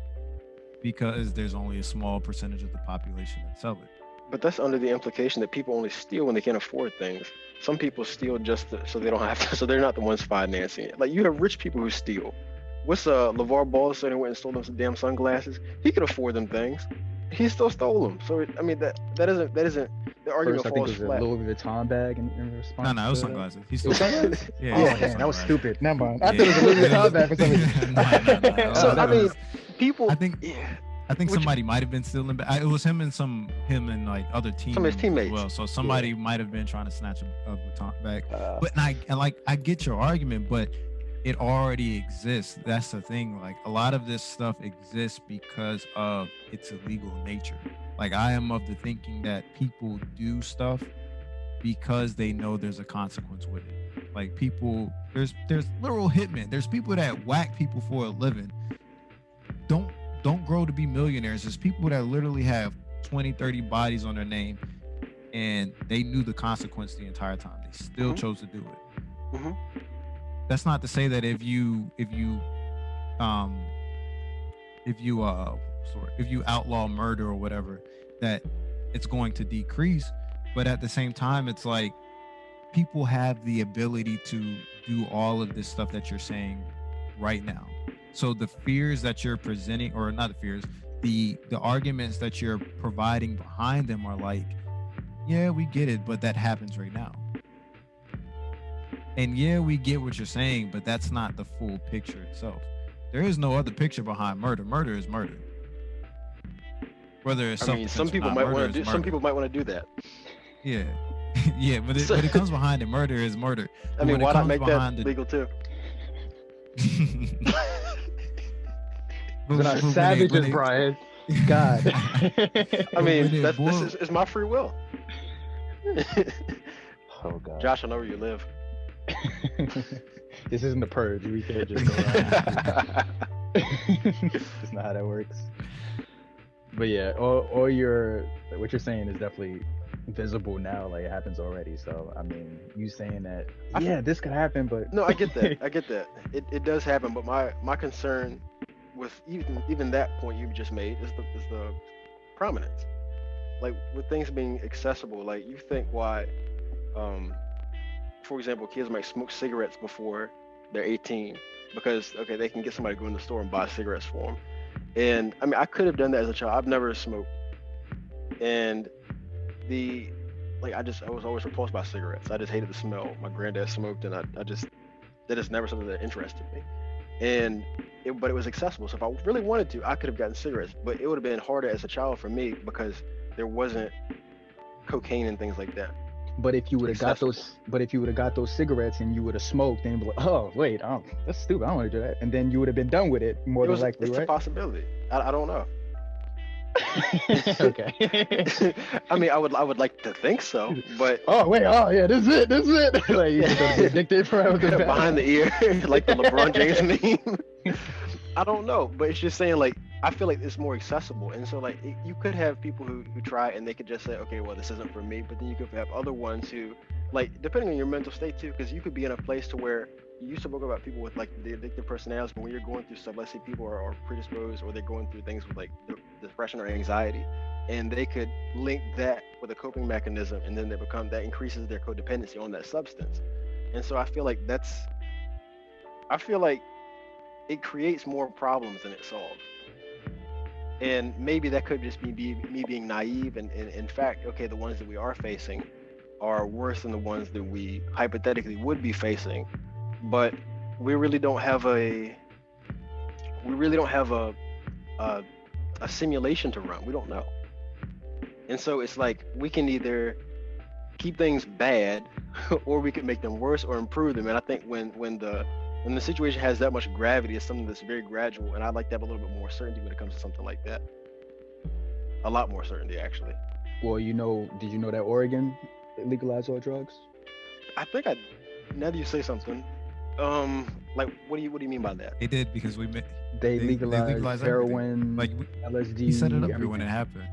because there's only a small percentage of the population that sell it. But that's under the implication that people only steal when they can't afford things. Some people steal so they don't have to, so they're not the ones financing it. Like, you have rich people who steal. What's LeVar Ball said, he went and stole them some damn sunglasses. He could afford them things. He still stole them. So I mean, that isn't the argument. First, I think it was a Louis Vuitton bag in response. No, it was sunglasses. He stole sunglasses. Yeah. Oh, damn, that was stupid. Never mind. I thought it was a Louis Vuitton bag for some reason. No. So I mean, people. I think somebody might have been stealing. It was him and like other teams. Some of his teammates. As well, so somebody might have been trying to snatch a Vuitton bag. But I get your argument, but it already exists. That's the thing. Like, a lot of this stuff exists because of its illegal nature. Like, I am of the thinking that people do stuff because they know there's a consequence with it. Like, people, there's literal hitmen. There's people that whack people for a living. Don't grow to be millionaires. There's people that literally have 20, 30 bodies on their name, and they knew the consequence the entire time. They still chose to do it. Mm-hmm. That's not to say that if you outlaw murder or whatever, that it's going to decrease. But at the same time, it's like, people have the ability to do all of this stuff that you're saying right now. So the fears that you're presenting, or not the fears, the arguments that you're providing behind them are like, yeah, we get it, but that happens right now. And yeah, we get what you're saying, but that's not the full picture itself. There is no other picture behind murder. Murder is murder. Whether it's some people might want to do. Some people might want to do that. Yeah, yeah, but it comes behind it. Murder is murder. I mean, why not make that legal too? We're not savages, Brian. God. I mean, this is my free will. Oh God. Josh, I know where you live. This isn't the purge. We can't just go around. That's not how that works. But yeah, all what you're saying is definitely visible now. Like, it happens already. So I mean, you saying that, this could happen, but no, I get that. I get that. It does happen, but my concern with even that point you just made is the prominence. Like, with things being accessible, like, you think why, for example, kids might smoke cigarettes before they're 18 because, okay, they can get somebody to go in the store and buy cigarettes for them. And I mean, I could have done that as a child. I've never smoked, and I was always repulsed by cigarettes. I just hated the smell. My granddad smoked, and that is never something that interested me. But it was accessible. So if I really wanted to, I could have gotten cigarettes, but it would have been harder as a child for me because there wasn't cocaine and things like that. But if you would have got those cigarettes and you would have smoked, then you'd be like, oh wait, that's stupid. I don't want to do that. And then you would have been done with it more than likely, it's right? It's a possibility. I don't know. Okay. I mean, I would like to think so, but this is it. Like, you're gonna be addicted forever. Behind the ear, like the LeBron James meme. I don't know, but it's just saying, like, I feel like it's more accessible, and so, like, you could have people who try and they could just say, okay, well, this isn't for me, but then you could have other ones who, like, depending on your mental state too, because you could be in a place to where you used to talk about people with, like, the addictive personalities, but when you're going through stuff, let's say people are predisposed, or they're going through things with, like, depression or anxiety, and they could link that with a coping mechanism, and then that increases their codependency on that substance. And so I feel like it creates more problems than it solves. And maybe that could just be me being naive. And in fact, okay, the ones that we are facing are worse than the ones that we hypothetically would be facing. But we really don't have a a simulation to run. We don't know. And so it's like we can either keep things bad or we can make them worse or improve them. And I think when the situation has that much gravity, it's something that's very gradual. And I'd like to have a little bit more certainty when it comes to something like that. A lot more certainty, actually. Well, did you know that Oregon legalized all drugs? I think now that you say something, like what do you mean by that? They did because They legalized heroin, like LSD. we set it up everything. when it happened.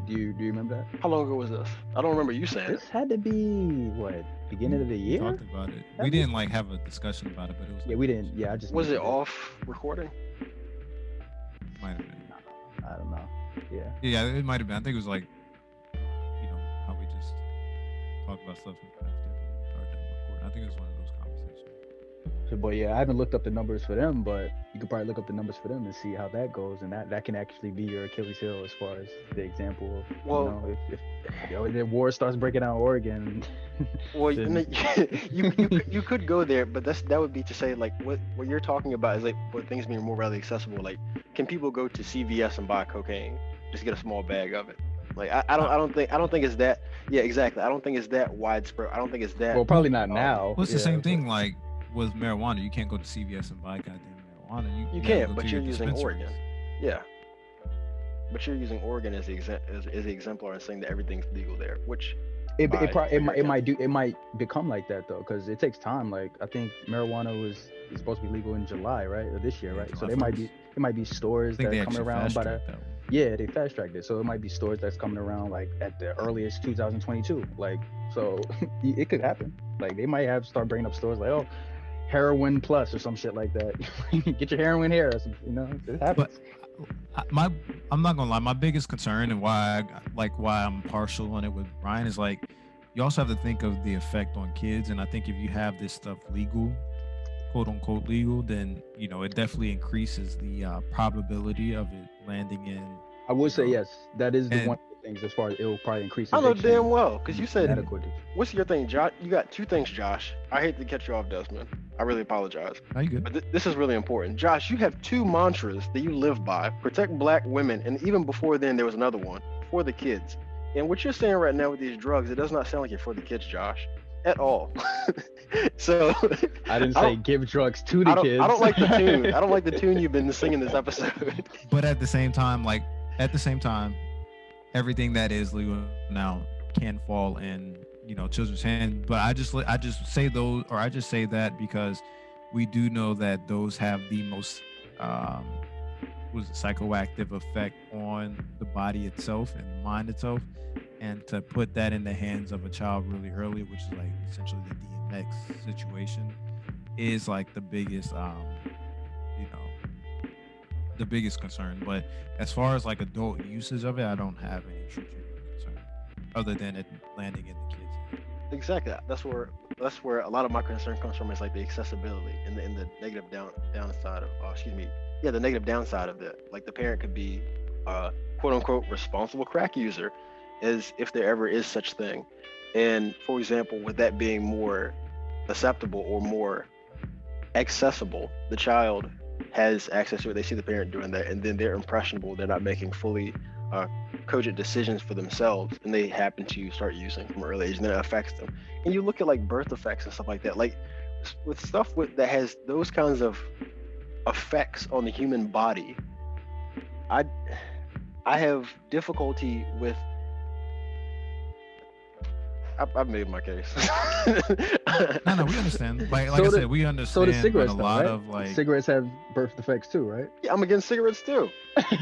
Do you remember that? How long ago was this? I don't remember you saying This it. had to be what, beginning of the We year? talked about it. We didn't like have a discussion about it, but it was. Yeah, we didn't. Yeah, I just Was it mentioned off recording? Might have been. I don't know. Yeah. Yeah, it might have been. I think it was like, how we just talk about stuff after we are done recording. I think it was one of those conversations. But yeah, I haven't looked up the numbers for them, but you could probably look up the numbers for them and see how that goes, and that can actually be your Achilles heel as far as the example of, Well- if the war starts breaking out in Oregon. Well, then- you could go there, but that would be to say like what you're talking about is like what things being more readily accessible. Like, can people go to CVS and buy cocaine, just get a small bag of it? Like I don't think it's that. Yeah, exactly. I don't think it's that widespread. I don't think it's that. Well, probably not now. Well, it's the yeah, same but- thing like with marijuana. You can't go to CVS and buy goddamn marijuana. You gotta can, go but to you're your using dispensaries. Oregon. Yeah. But you're using Oregon as the exemplar and saying that everything's legal there, which It by your might become like that though, because it takes time. Like I think marijuana is supposed to be legal in July, right, or this year, Yeah, right? So July there might 1st. be stores I think that they are coming actually around by the fast-tracked that one. yeah, they fast tracked it. So it might be stores that's coming around like at the earliest 2022. Like so, it could happen. Like they might start bringing up stores like heroin plus or some shit like that. Get your heroin here, or some, it happens. I'm not gonna lie. My biggest concern and why I'm partial on it with Ryan is like you also have to think of the effect on kids. And I think if you have this stuff legal, quote unquote legal, then it definitely increases the probability of it landing in. I would say yes. That is And- one of the things as far as it will probably increase. I know addiction, damn well because you said medical addiction. what's your thing, Josh? You got two things, Josh. I hate to cut you off, Desmond. I really apologize. Are you good? But this is really important. Josh, you have two mantras that you live by: protect black women, and even before then, there was another one for the kids. And what you're saying right now with these drugs, it does not sound like you're for the kids, Josh, at all. So I didn't I say don't- give drugs to the kids. I don't like the tune. I don't like the tune you've been singing this episode. But at the same time, everything that is legal now can fall in children's hands. But I just say those, or I just say that because we do know that those have the most psychoactive effect on the body itself and the mind itself. And to put that in the hands of a child really early, which is like essentially the DMX situation, is like the biggest the biggest concern. But as far as like adult usage of it, I don't have any true concern other than it landing in the kids' hands. Exactly. That's where a lot of my concern comes from, is like the accessibility and the negative downside of the negative downside of that. Like the parent could be quote unquote responsible crack user, as if there ever is such thing. And for example, with that being more acceptable or more accessible, the child has access to it. They see the parent doing that, and then they're impressionable. They're not making fully cogent decisions for themselves, and they happen to start using from an early age, and then it affects them. And you look at like birth effects and stuff like that, like with stuff that has those kinds of effects on the human body. I have difficulty with. I've made my case. No, we understand. Like So I the- said, we So understand. the cigarettes, but a though, lot right? of like Cigarettes have birth defects too, right? Yeah, I'm against cigarettes too.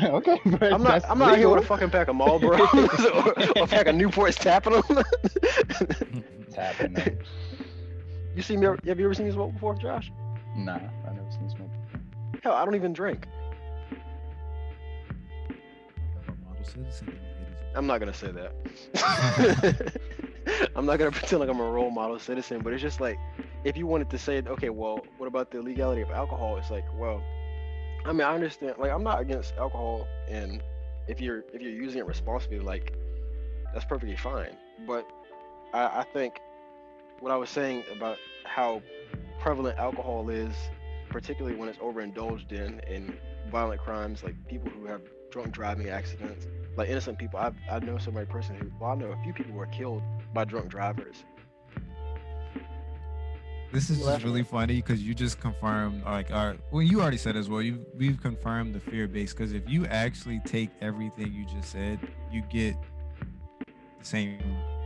Okay, but I'm that's not here legal. with a fucking pack of Marlboros or a pack of Newports tapping them. It's happening. Have you ever seen me smoke before, Josh? Nah, I never seen smoke. Hell, I don't even drink. model citizen, ladies and I'm not gonna say that. I'm not gonna pretend like I'm a role model citizen, but it's just like if you wanted to say, okay, well, what about the legality of alcohol? It's like, well, I mean, I understand. Like, I'm not against alcohol, and if you're using it responsibly, like that's perfectly fine. But I think what I was saying about how prevalent alcohol is, particularly when it's overindulged in violent crimes, like people who have drunk driving accidents, like innocent people. I know somebody person who, well, I know a few people who are killed by drunk drivers. This What are is you just laughing really at? funny because you just confirmed, like, well, you already said as well. We've confirmed the fear base because if you actually take everything you just said, you get the same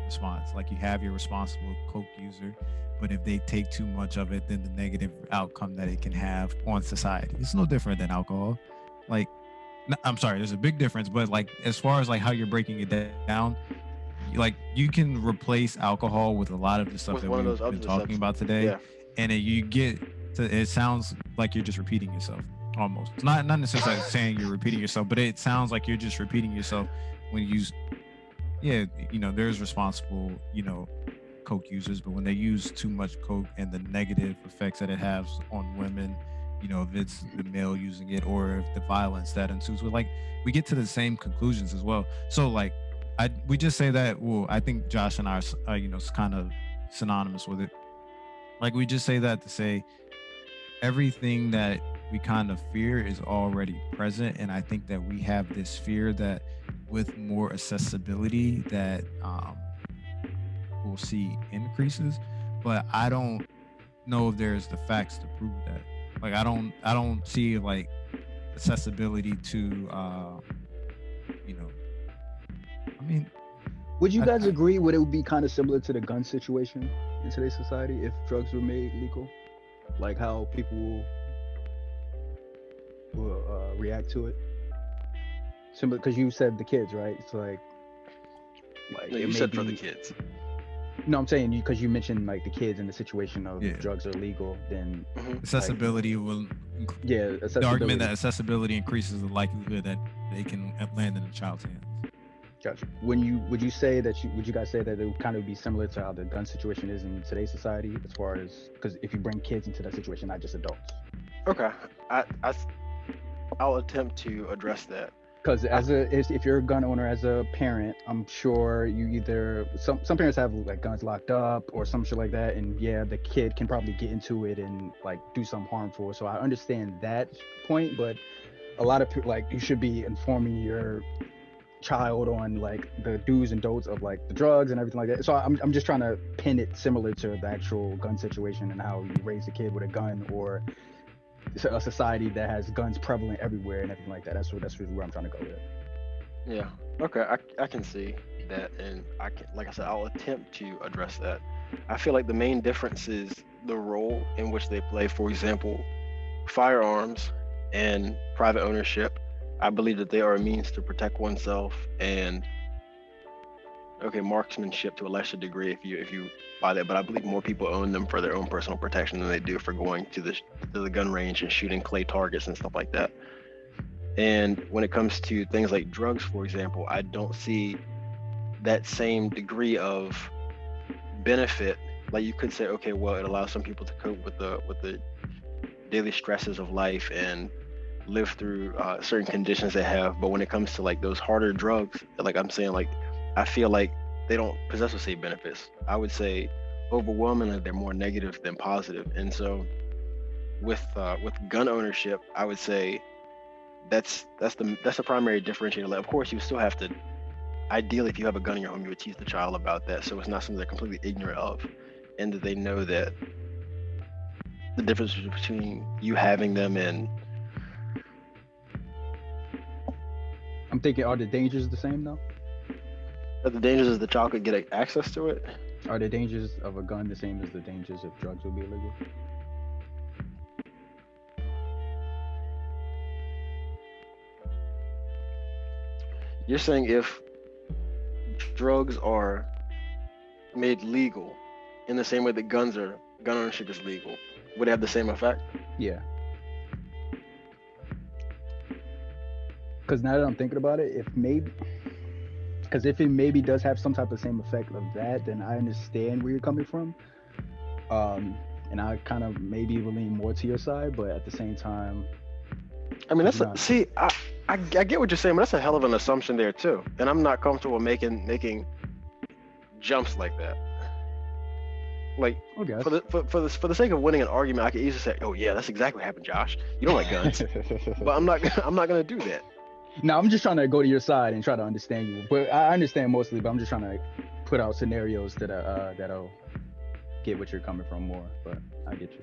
response. Like you have your responsible coke user, but if they take too much of it, then the negative outcome that it can have on society. It's no different than alcohol. Like, I'm sorry, there's a big difference, but like as far as like how you're breaking it down, like you can replace alcohol with a lot of the stuff that With one of we've those been other talking about substances, today, yeah. and then you get to, it sounds like you're just repeating yourself almost. Not necessarily saying you're repeating yourself, but it sounds like you're just repeating yourself when you yeah, there's responsible, coke users, but when they use too much coke and the negative effects that it has on women, if it's the male using it or if the violence that ensues with, like, we get to the same conclusions as well. So like, we just say that, well, I think Josh and I are, kind of synonymous with it. Like, we just say that to say everything that we kind of fear is already present, and I think that we have this fear that with more accessibility that we'll see increases, but I don't know if there's the facts to prove that. Like, I don't see like accessibility to you know I mean, Would you guys I agree? Would it be kind of similar to the gun situation in today's society if drugs were made legal? Like how people will react to it? Similar, because you said the kids, right? It's like No, it you may said for the be. kids. No, I'm saying because you mentioned like the kids in the situation of if yeah, drugs are legal, then Hmm. like accessibility will yeah, the argument accessibility. that accessibility increases the likelihood that they can land in a child's hands. Gotcha. When you would you say that you would you guys say that it would kind of be similar to how the gun situation is in today's society as far as because if you bring kids into that situation, not just adults. Okay, I, I I'll attempt to address that. Because I if you're a gun owner as a parent, I'm sure you either some parents have like guns locked up or some shit like that, and yeah, the kid can probably get into it and like do something harmful. So I understand that point, but a lot of people like you should be informing your child on like the do's and don'ts of like the drugs and everything like that. So I'm just trying to pin it similar to the actual gun situation and how you raise a kid with a gun or a society that has guns prevalent everywhere and everything like that. That's really where I'm trying to go with it. Yeah. Okay, I can see that, and I can, like I said, I'll attempt to address that. I feel like the main difference is the role in which they play. For example, firearms and private ownership. I believe that they are a means to protect oneself, and okay, marksmanship to a lesser degree if you buy that. But I believe more people own them for their own personal protection than they do for going to the gun range and shooting clay targets and stuff like that. And when it comes to things like drugs, for example, I don't see that same degree of benefit. Like you could say, okay, well, it allows some people to cope with the daily stresses of life and live through certain conditions they have. But when it comes to like those harder drugs, like I'm saying, like I feel like they don't possess the same benefits. I would say overwhelmingly they're more negative than positive. And so with gun ownership, I would say that's the primary differentiator. Like, of course, you still have to. Ideally, if you have a gun in your home, you would teach the child about that, so it's not something they're completely ignorant of, and that they know that the difference between you having them and I'm thinking, are the dangers the same though? the dangers is the child could get access to it. Are the dangers of a gun the same as the dangers if drugs would be illegal? You're saying if drugs are made legal in the same way that gun ownership is legal, would it have the same effect? Yeah, because now that I'm thinking about it, if it maybe does have some type of same effect of that, then I understand where you're coming from. Um, and I kind of maybe will lean more to your side, but at the same time, I mean, you know, I get what you're saying, but that's a hell of an assumption there too, and I'm not comfortable making jumps like that. Like I guess. for the sake of winning an argument, I could easily say, "Oh yeah, that's exactly what happened, Josh. You don't like guns," but I'm not gonna do that. No, I'm just trying to go to your side and try to understand you. But I understand mostly, but I'm just trying to put out scenarios that'll get what you're coming from more. But I get you.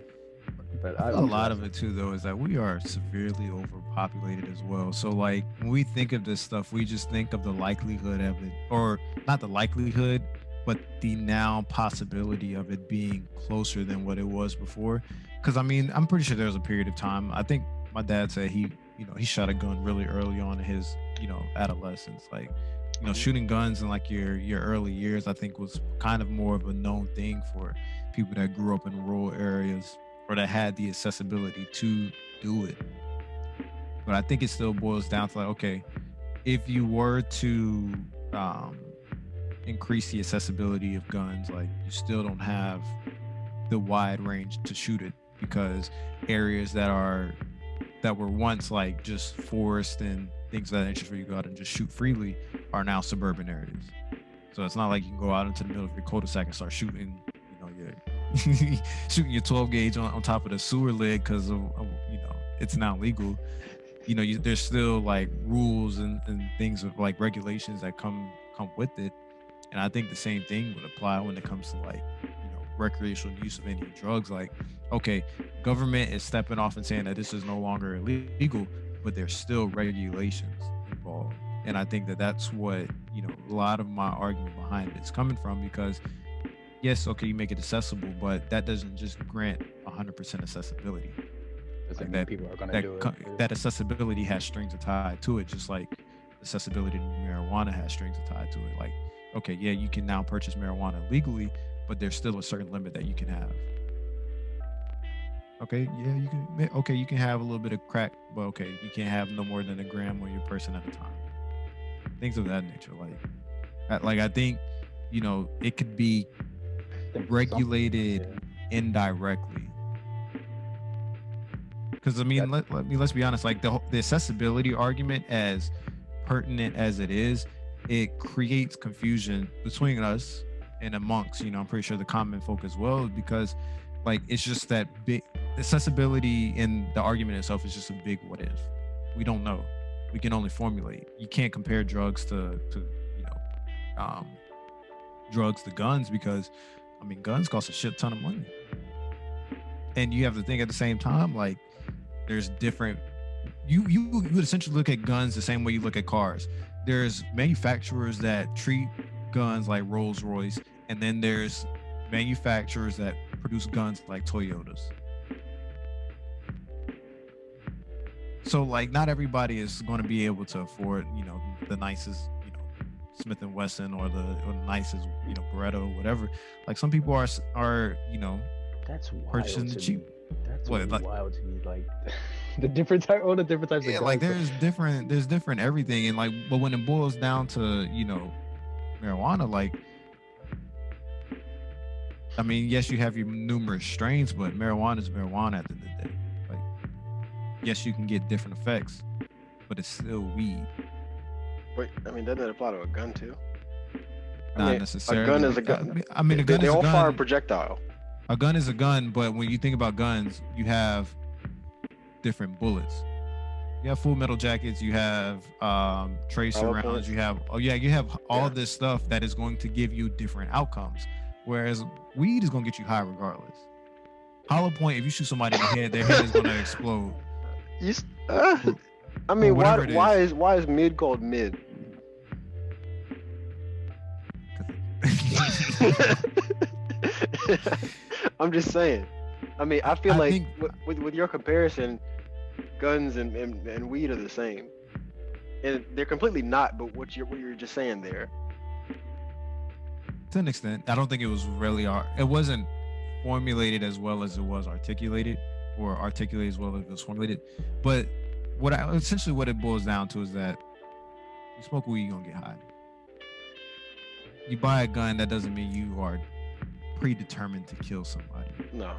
But A lot of it too, though, is that we are severely overpopulated as well. So, like, when we think of this stuff, we just think of the likelihood of it, or not the likelihood, but the now possibility of it being closer than what it was before. Because I mean, I'm pretty sure there was a period of time. I think my dad said he shot a gun really early on in his, adolescence. Like, shooting guns in like your early years, I think was kind of more of a known thing for people that grew up in rural areas or that had the accessibility to do it. But I think it still boils down to like, okay, if you were to increase the accessibility of guns, like you still don't have the wide range to shoot it, because areas that were once like just forest and things of that nature where you go out and just shoot freely are now suburban areas. So it's not like you can go out into the middle of your cul-de-sac and start shooting, shooting your 12 gauge on top of the sewer lid because of it's now legal. There's still like rules and things of like regulations that come with it. And I think the same thing would apply when it comes to like, recreational use of any drugs. Like, okay, government is stepping off and saying that this is no longer illegal, but there's still regulations involved. And I think that that's what, a lot of my argument behind it is coming from, because yes, okay, you make it accessible, but that doesn't just grant 100% accessibility. Like that people are going to do it. That accessibility has strings tied to it, just like accessibility to marijuana has strings tied to it. Like, okay, yeah, you can now purchase marijuana legally, but there's still a certain limit that you can have. Okay, yeah, you can have a little bit of crack, but okay, you can't have no more than a gram on your person at a time. Things of that nature. I think, it could be regulated indirectly. Because I mean, let's be honest. Like the accessibility argument, as pertinent as it is, it creates confusion between us and amongst, I'm pretty sure the common folk as well, because like it's just that big accessibility in the argument itself is just a big what if. We don't know. We can only formulate. You can't compare drugs to drugs to guns, because I mean guns cost a shit ton of money. And you have to think at the same time, like there's different you would essentially look at guns the same way you look at cars. There's manufacturers that treat guns like Rolls Royce, and then there's manufacturers that produce guns like Toyotas. So like not everybody is going to be able to afford, the nicest, Smith and Wesson or the nicest, Beretta or whatever. Like some people are that's wild purchasing the cheap. That's really wild to me. Like all the different types of guns. Like there's different everything, and like, but when it boils down to marijuana, like I mean, yes, you have your numerous strains, but marijuana is marijuana at the end of the day. Like, yes, you can get different effects, but it's still weed. Wait, I mean, doesn't it apply to a gun too? Not necessarily. A gun is a gun. I mean, a gun they is a all gun. fire a projectile. A gun is a gun, but when you think about guns, you have different bullets. You have full metal jackets, you have tracer rounds, you have all this stuff that is going to give you different outcomes. Whereas weed is gonna get you high regardless. Hollow point, if you shoot somebody in the head, their head is gonna explode. I mean, why is mid called mid? I'm just saying. I mean, I feel like with your comparison, guns and weed are the same, and they're completely not. But what you're just saying there. To an extent, I don't think it was really it wasn't formulated as well as it was articulated, or articulated as well as it was formulated. But what it boils down to is that you smoke weed, you're gonna get high. You buy a gun, that doesn't mean you are predetermined to kill somebody. No.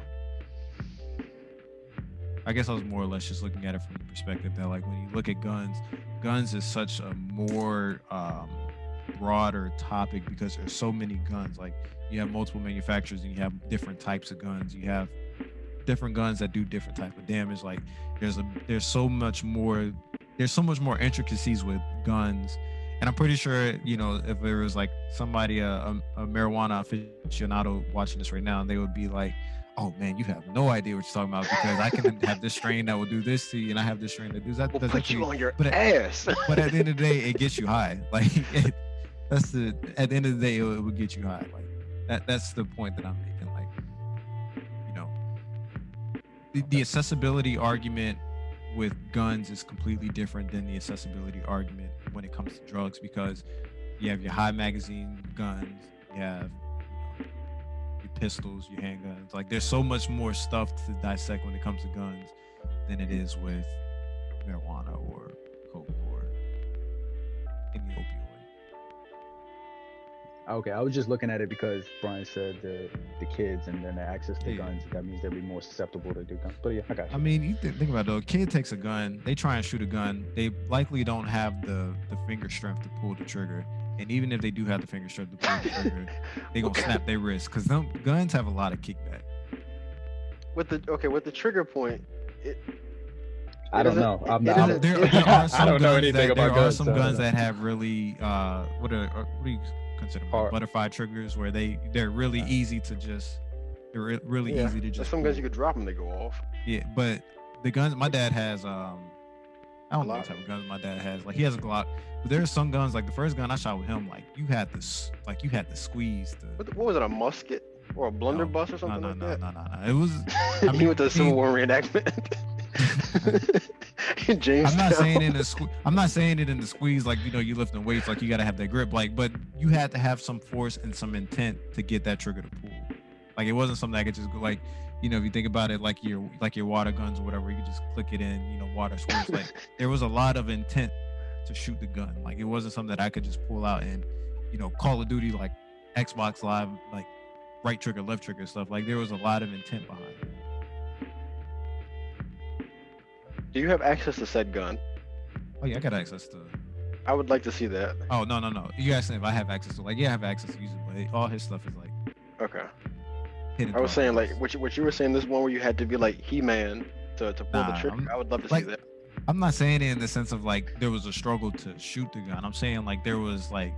I guess I was more or less just looking at it from the perspective that like when you look at guns is such a more broader topic because there's so many guns. Like you have multiple manufacturers and you have different types of guns. You have different guns that do different type of damage. Like there's so much more intricacies with guns. And I'm pretty sure, you know, if there was like somebody, a marijuana aficionado watching this right now, they would be like, oh man, you have no idea what you're talking about because I can have this strain that will do this to you and I have this strain that does that. We'll does put that to you on your but ass. But at the end of the day, it gets you high. Like at the end of the day, it would get you high. Like that's the point that I'm making. Like, you know, the accessibility argument with guns is completely different than the accessibility argument when it comes to drugs because you have your high magazine guns, you have your pistols, your handguns. Like there's so much more stuff to dissect when it comes to guns than it is with marijuana or coke or any opioid. Okay, I was just looking at it because Brian said the kids and then the access to guns. That means they'll be more susceptible to do guns. But yeah, I got you. I mean, you think about it though. A kid takes a gun, they try and shoot a gun. They likely don't have the finger strength to pull the trigger. And even if they do have the finger strength to pull the trigger, they gonna snap their wrist because guns have a lot of kickback. With the trigger point, I don't know. There are some I don't know guns anything that, about there are guns. some so I guns don't know. that have really what do you consider them? Hard. Butterfly triggers where they're really easy to just really easy to There's just some guns pull. you could drop them, they go off. Yeah, but the guns my dad has I don't know Glock? what type of guns my dad has. Like he has a Glock, but there are some guns like the first gun I shot with him. Like you had to squeeze the. What was it? A musket or a blunderbuss or something no, like no, that? no. It was. I mean, with the Civil War reenactment. James. I'm not saying it in the squeeze like, you know, you lifting weights like you gotta have that grip, like, but you had to have some force and some intent to get that trigger to pull. Like it wasn't something I could just go like, you know, if you think about it like your water guns or whatever, you could just click it in, you know, water squirts. Like there was a lot of intent to shoot the gun. Like it wasn't something that I could just pull out and, you know, Call of Duty like Xbox Live, like right trigger, left trigger stuff. Like there was a lot of intent behind it. Do you have access to said gun? Oh yeah, I got access to. I would like to see that. Oh no. You asking if I have access to? Like yeah, I have access to use it, but all his stuff is like. Okay. Hidden I was saying like files. what you were saying, this one where you had to be like He-Man to pull the trigger. I would love to see that. I'm not saying it in the sense of like there was a struggle to shoot the gun. I'm saying like there was like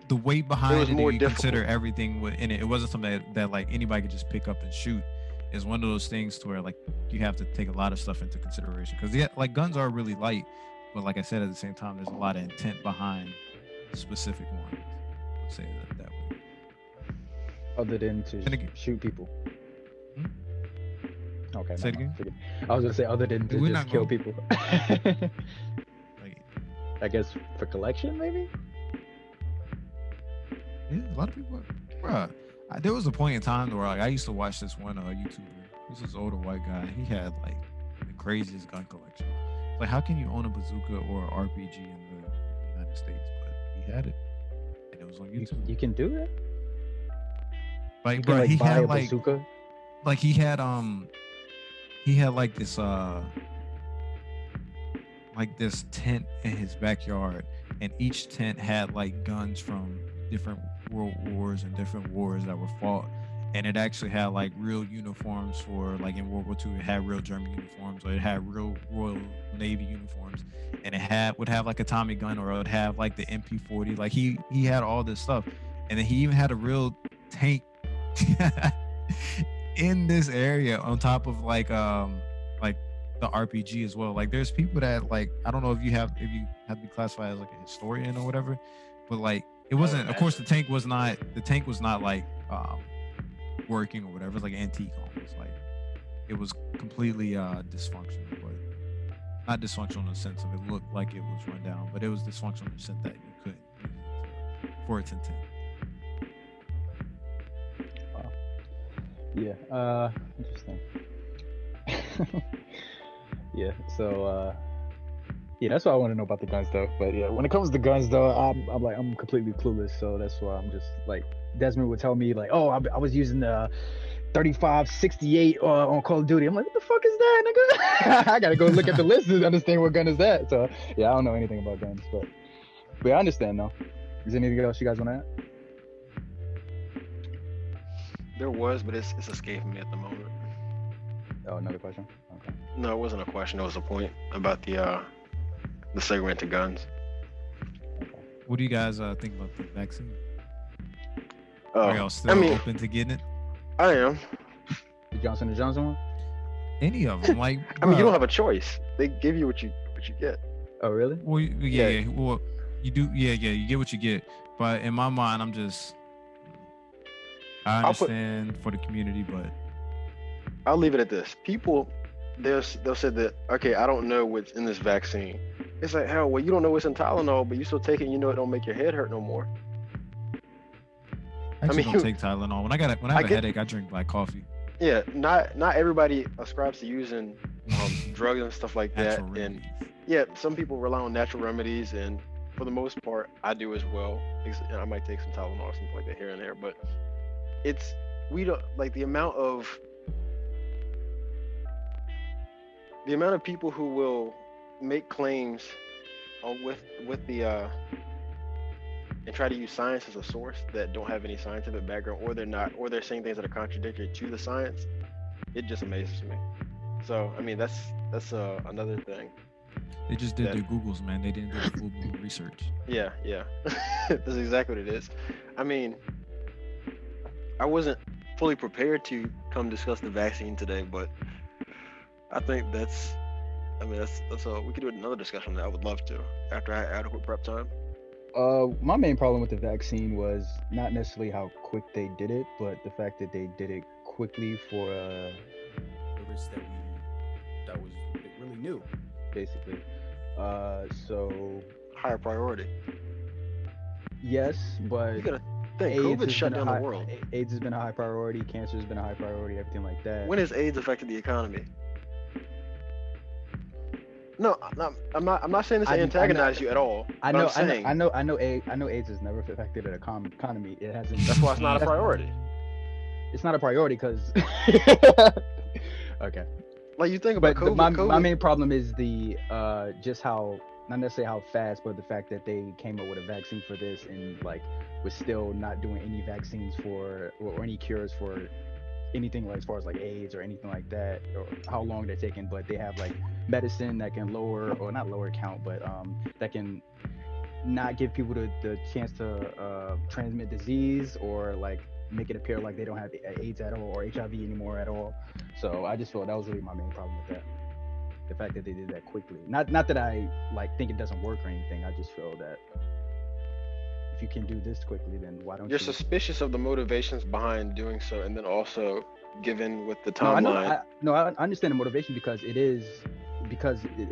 the weight behind it. more You difficult. consider everything in it. It wasn't something that like anybody could just pick up and shoot. It's one of those things to where like you have to take a lot of stuff into consideration because yeah, like guns are really light, but like I said, at the same time, there's a lot of intent behind specific ones. Let's say that way. Other than to And again- shoot people. Hmm? Okay. Say it never mind. again? Forget it. I was gonna say other than to We're just not kill going- people. Like I guess for collection, maybe. yeah, a lot of people. Bruh, there was a point in time where like I used to watch this one YouTuber. This is older white guy. He had like the craziest gun collection. Like, how can you own a bazooka or an RPG in the United States? But he had it, and it was on YouTube. You can do that. Like, You can bro, like he buy had a like bazooka. he had like this tent in his backyard, and each tent had like guns from different world wars and different wars that were fought. And it actually had like real uniforms for like in World War II, it had real German uniforms, or it had real Royal Navy uniforms, and it would have like a Tommy gun, or it would have like the MP40. Like he had all this stuff, and then he even had a real tank in this area on top of like the RPG as well. Like there's people that like, I don't know if you have to be classified as like a historian or whatever, but like it wasn't. Of course, the tank was not like working or whatever. It's like antique almost. Like it was completely dysfunctional, but not dysfunctional in the sense of it looked like it was run down, but it was dysfunctional in the sense that you couldn't use it for its intent. Yeah. Interesting. Yeah. So. Yeah, that's what I want to know about the guns, though. But yeah, when it comes to guns, though, I'm completely clueless. So that's why I'm just like, Desmond would tell me like, oh, I was using the 3568 on Call of Duty. I'm like, what the fuck is that, nigga? I gotta go look at the list to understand what gun is that. So yeah, I don't know anything about guns, but I understand though. Is there anything else you guys want to add? There was, but it's escaping me at the moment. Oh, another question. Okay. No, it wasn't a question. It was a point about the segue into guns. What do you guys think about the vaccine? Oh, Are y'all still open to getting it? I am. The Johnson & Johnson one? Any of them? Like, I mean, you don't have a choice. They give you what you get. Oh, really? Well, yeah. Well, you do. Yeah. You get what you get. But in my mind, I understand for the community, but I'll leave it at this. People, they'll say that, okay, I don't know what's in this vaccine. It's like, hell, well, you don't know what's in Tylenol, but you still take it and you know it don't make your head hurt no more. I don't take Tylenol. When I have a headache, I drink black coffee. Yeah, not everybody ascribes to using drugs and stuff like that. And yeah, some people rely on natural remedies, and for the most part, I do as well. And I might take some Tylenol or something like that here and there, but we don't like the amount of people who will make claims with the and try to use science as a source that don't have any scientific background, or they're saying things that are contradictory to the science. It just amazes me. So I mean, that's another thing. They just did their Googles, man. They didn't do the full-blown research. Yeah. That's exactly what it is. I mean, I wasn't fully prepared to come discuss the vaccine today, but I think that's we could do another discussion that I would love to after I had adequate prep time. My main problem with the vaccine was not necessarily how quick they did it, but the fact that they did it quickly for a risk that was really new, basically. So higher priority. Yes, but you gotta think COVID shut down the world. AIDS has been a high priority. Cancer has been a high priority. Everything like that. When has AIDS affected the economy? No, I'm not saying this to antagonize you at all. I know AIDS has never affected the economy. It hasn't. That's why it's not a priority. It's not a priority because. Okay. Like you think about COVID. My main problem is the just how, not necessarily how fast, but the fact that they came up with a vaccine for this and like was still not doing any vaccines for or any cures for anything like as far as like AIDS or anything like that, or how long they're taking. But they have like medicine that can lower, or not lower count, but that can not give people the chance to transmit disease or like make it appear like they don't have AIDS at all or HIV anymore at all. So I just felt that was really my main problem with that. The fact that they did that quickly. Not that I like think it doesn't work or anything. I just feel that if you can do this quickly, then why don't you're suspicious of the motivations behind doing so, and then also given with the timeline. I understand the motivation because it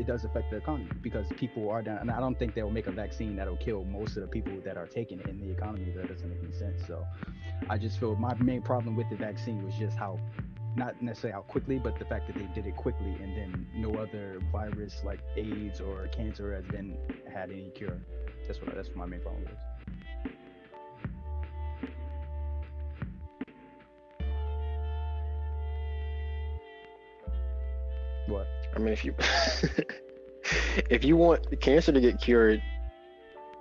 does affect the economy, because people are down, and I don't think they'll make a vaccine that'll kill most of the people that are taking it in the economy. That doesn't make any sense. So I just feel my main problem with the vaccine was just how, not necessarily how quickly, but the fact that they did it quickly, and then no other virus like AIDS or cancer has had any cure. That's what my main problem is. What? I mean, if you want the cancer to get cured,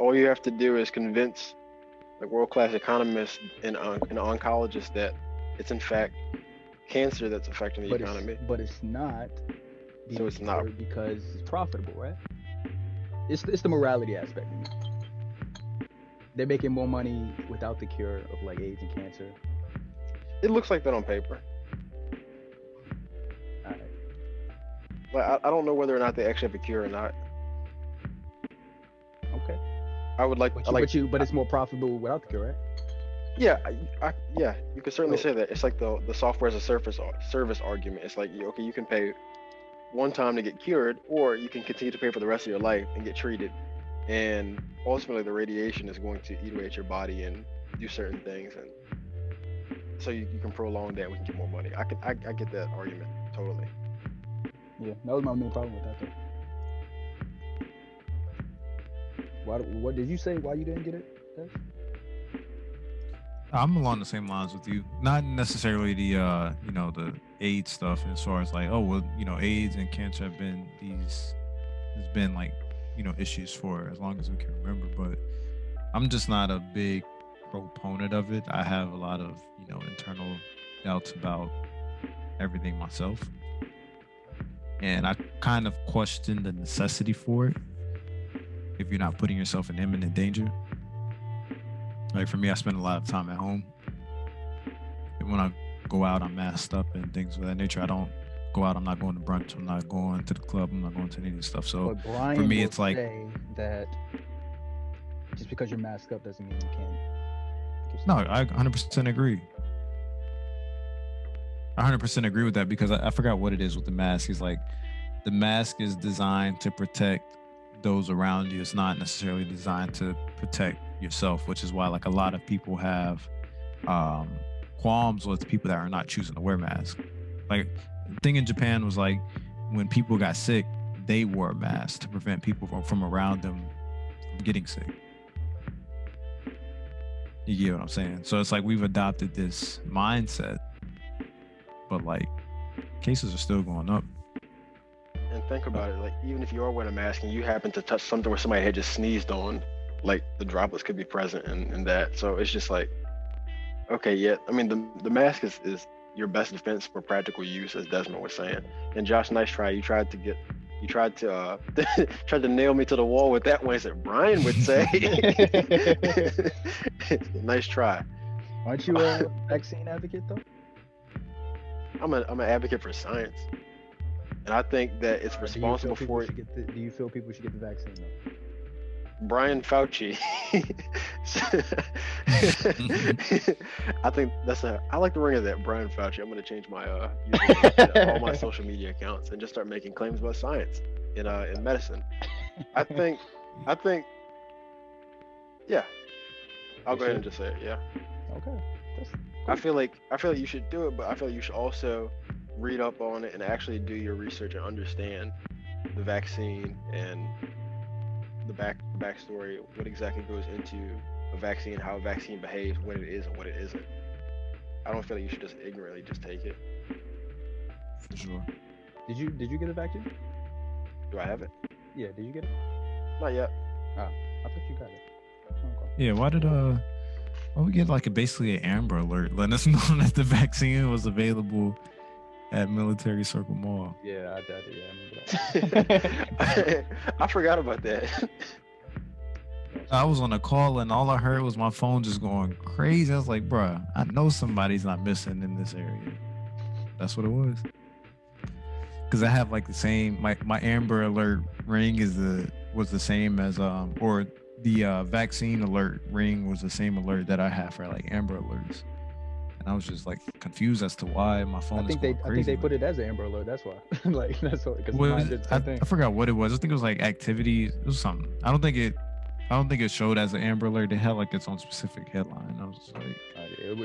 all you have to do is convince like world-class economists and oncologists that it's in fact cancer that's affecting the economy. But it's not. So it's not because it's profitable, right? It's the morality aspect. They're making more money without the cure of like AIDS and cancer. It looks like that on paper. Like I don't know whether or not they actually have a cure or not. Okay. I would like, but it's more profitable without the cure, right? Yeah, you could certainly say that. It's like the software as a service argument. It's like, okay, you can pay one time to get cured, or you can continue to pay for the rest of your life and get treated. And ultimately, the radiation is going to eat away at your body and do certain things, and so you can prolong that. We can get more money. I get that argument totally. Yeah, that was my main problem with that though. What did you say? Why you didn't get it? I'm along the same lines with you. Not necessarily the the AIDS stuff as far as like, oh well, AIDS and cancer have been has been like, issues for as long as we can remember, but I'm just not a big proponent of it. I have a lot of, internal doubts about everything myself. And I kind of question the necessity for it if you're not putting yourself in imminent danger. Like for me, I spend a lot of time at home. And when I go out, I'm masked up and things of that nature. I don't go out. I'm not going to brunch. I'm not going to the club. I'm not going to any of this stuff. So But Brian for me, will it's like, say that just because you're masked up doesn't mean you can't. no, I 100% agree. I 100% agree with that because I forgot what it is with the mask. He's like, the mask is designed to protect those around you. It's not necessarily designed to protect yourself, which is why like a lot of people have qualms with people that are not choosing to wear masks. Like the thing in Japan was like when people got sick, they wore a mask to prevent people from around them from getting sick. You get what I'm saying? So it's like we've adopted this mindset, but like cases are still going up. And think about it, like even if you are wearing a mask and you happen to touch something where somebody had just sneezed on, like the droplets could be present in that. So it's just like, okay, yeah. I mean, the mask is your best defense for practical use, as Desmond was saying. And Josh, nice try. You tried to tried to nail me to the wall with that one. I said Brian would say. Nice try. Aren't you a vaccine advocate though? I'm an advocate for science, and I think that it's responsible for it. Do you feel people should get the vaccine though? Brian Fauci. I think I like the ring of that, Brian Fauci. I'm gonna change my username all my social media accounts and just start making claims about science in medicine. I think yeah. I'll go ahead and just say it, yeah. Okay. That's cool. I feel like you should do it, but I feel like you should also read up on it and actually do your research and understand the vaccine and the backstory, what exactly goes into a vaccine, how a vaccine behaves, what it is and what it isn't. I don't feel like you should just ignorantly just take it. For sure. Did you get a vaccine? Do I have it? Yeah, did you get it? Not yet. Oh, I thought you got it. Okay. Yeah, why we get like basically an Amber Alert letting us know that the vaccine was available at Military Circle Mall? Yeah, I remember that. I forgot about that. I was on a call and all I heard was my phone just going crazy. I was like, bruh, I know somebody's not missing in this area. That's what it was. Because I have like the same, my Amber Alert ring was the same as or the vaccine alert ring was the same alert that I have for like Amber Alerts. And I was just like confused as to why my phone is going crazy. I think they put it as an Amber Alert. That's why. Like that's what. I forgot what it was. I think it was like activity. It was something. I don't think it showed as an Amber Alert. It had like its own specific headline. I was just like,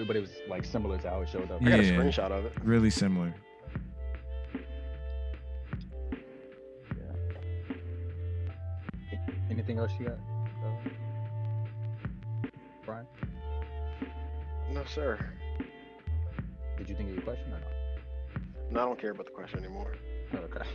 but it was like similar to how it showed up. I got a screenshot of it. Really similar. Yeah. Anything else you got, Brian? No, sir. Did you think of your question or not? No, I don't care about the question anymore. Okay.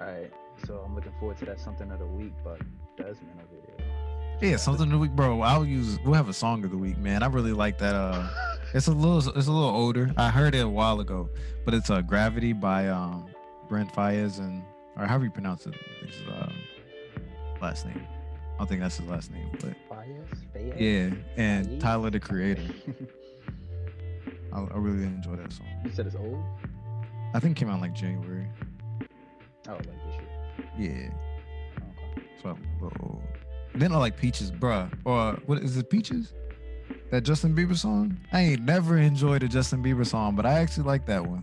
All right. So I'm looking forward to that something of the week, but Desmond over here. Yeah, something of the week, bro. We'll have a song of the week, man. I really like that. It's a little older. I heard it a while ago, but it's Gravity by Brent Faiyaz or however you pronounce it. His last name. I don't think that's his last name, but Faiyaz? Yeah, and Faiyaz? Tyler the Creator. I really enjoy that song. You said it's old? I think it came out like January. Oh, like this year. Yeah. Okay. So a little old. Then I like Peaches, bruh. Or what is it, Peaches? That Justin Bieber song? I ain't never enjoyed a Justin Bieber song, but I actually like that one.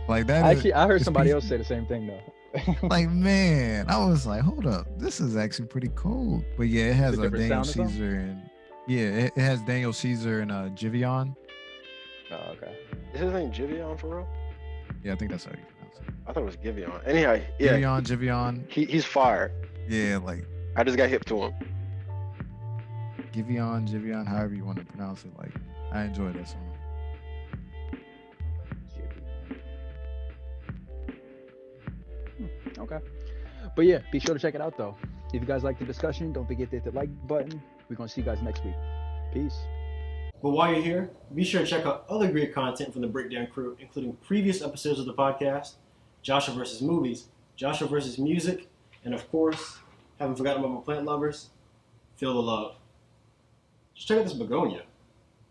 Like that. I heard somebody else say the same thing though. Like, man, I was like, hold up, this is actually pretty cool. But yeah, it has Daniel Caesar and it has Daniel Caesar and Jivion. Oh, okay. Is his name Jivion for real? Yeah, I think that's how you pronounce it. I thought it was Giveon. Anyhow, yeah. Jivion. He's fire. Yeah, like I just got hip to him. Giveon, however you want to pronounce it. Like, I enjoy that song. Okay. But yeah, be sure to check it out though. If you guys like the discussion, don't forget to hit the like button. We're gonna see you guys next week. Peace. But while you're here, be sure to check out other great content from the Breakdown crew, including previous episodes of the podcast, Joshua versus Movies, Joshua versus Music, and of course, haven't forgotten about my plant lovers, Feel the Love. Just check out this begonia.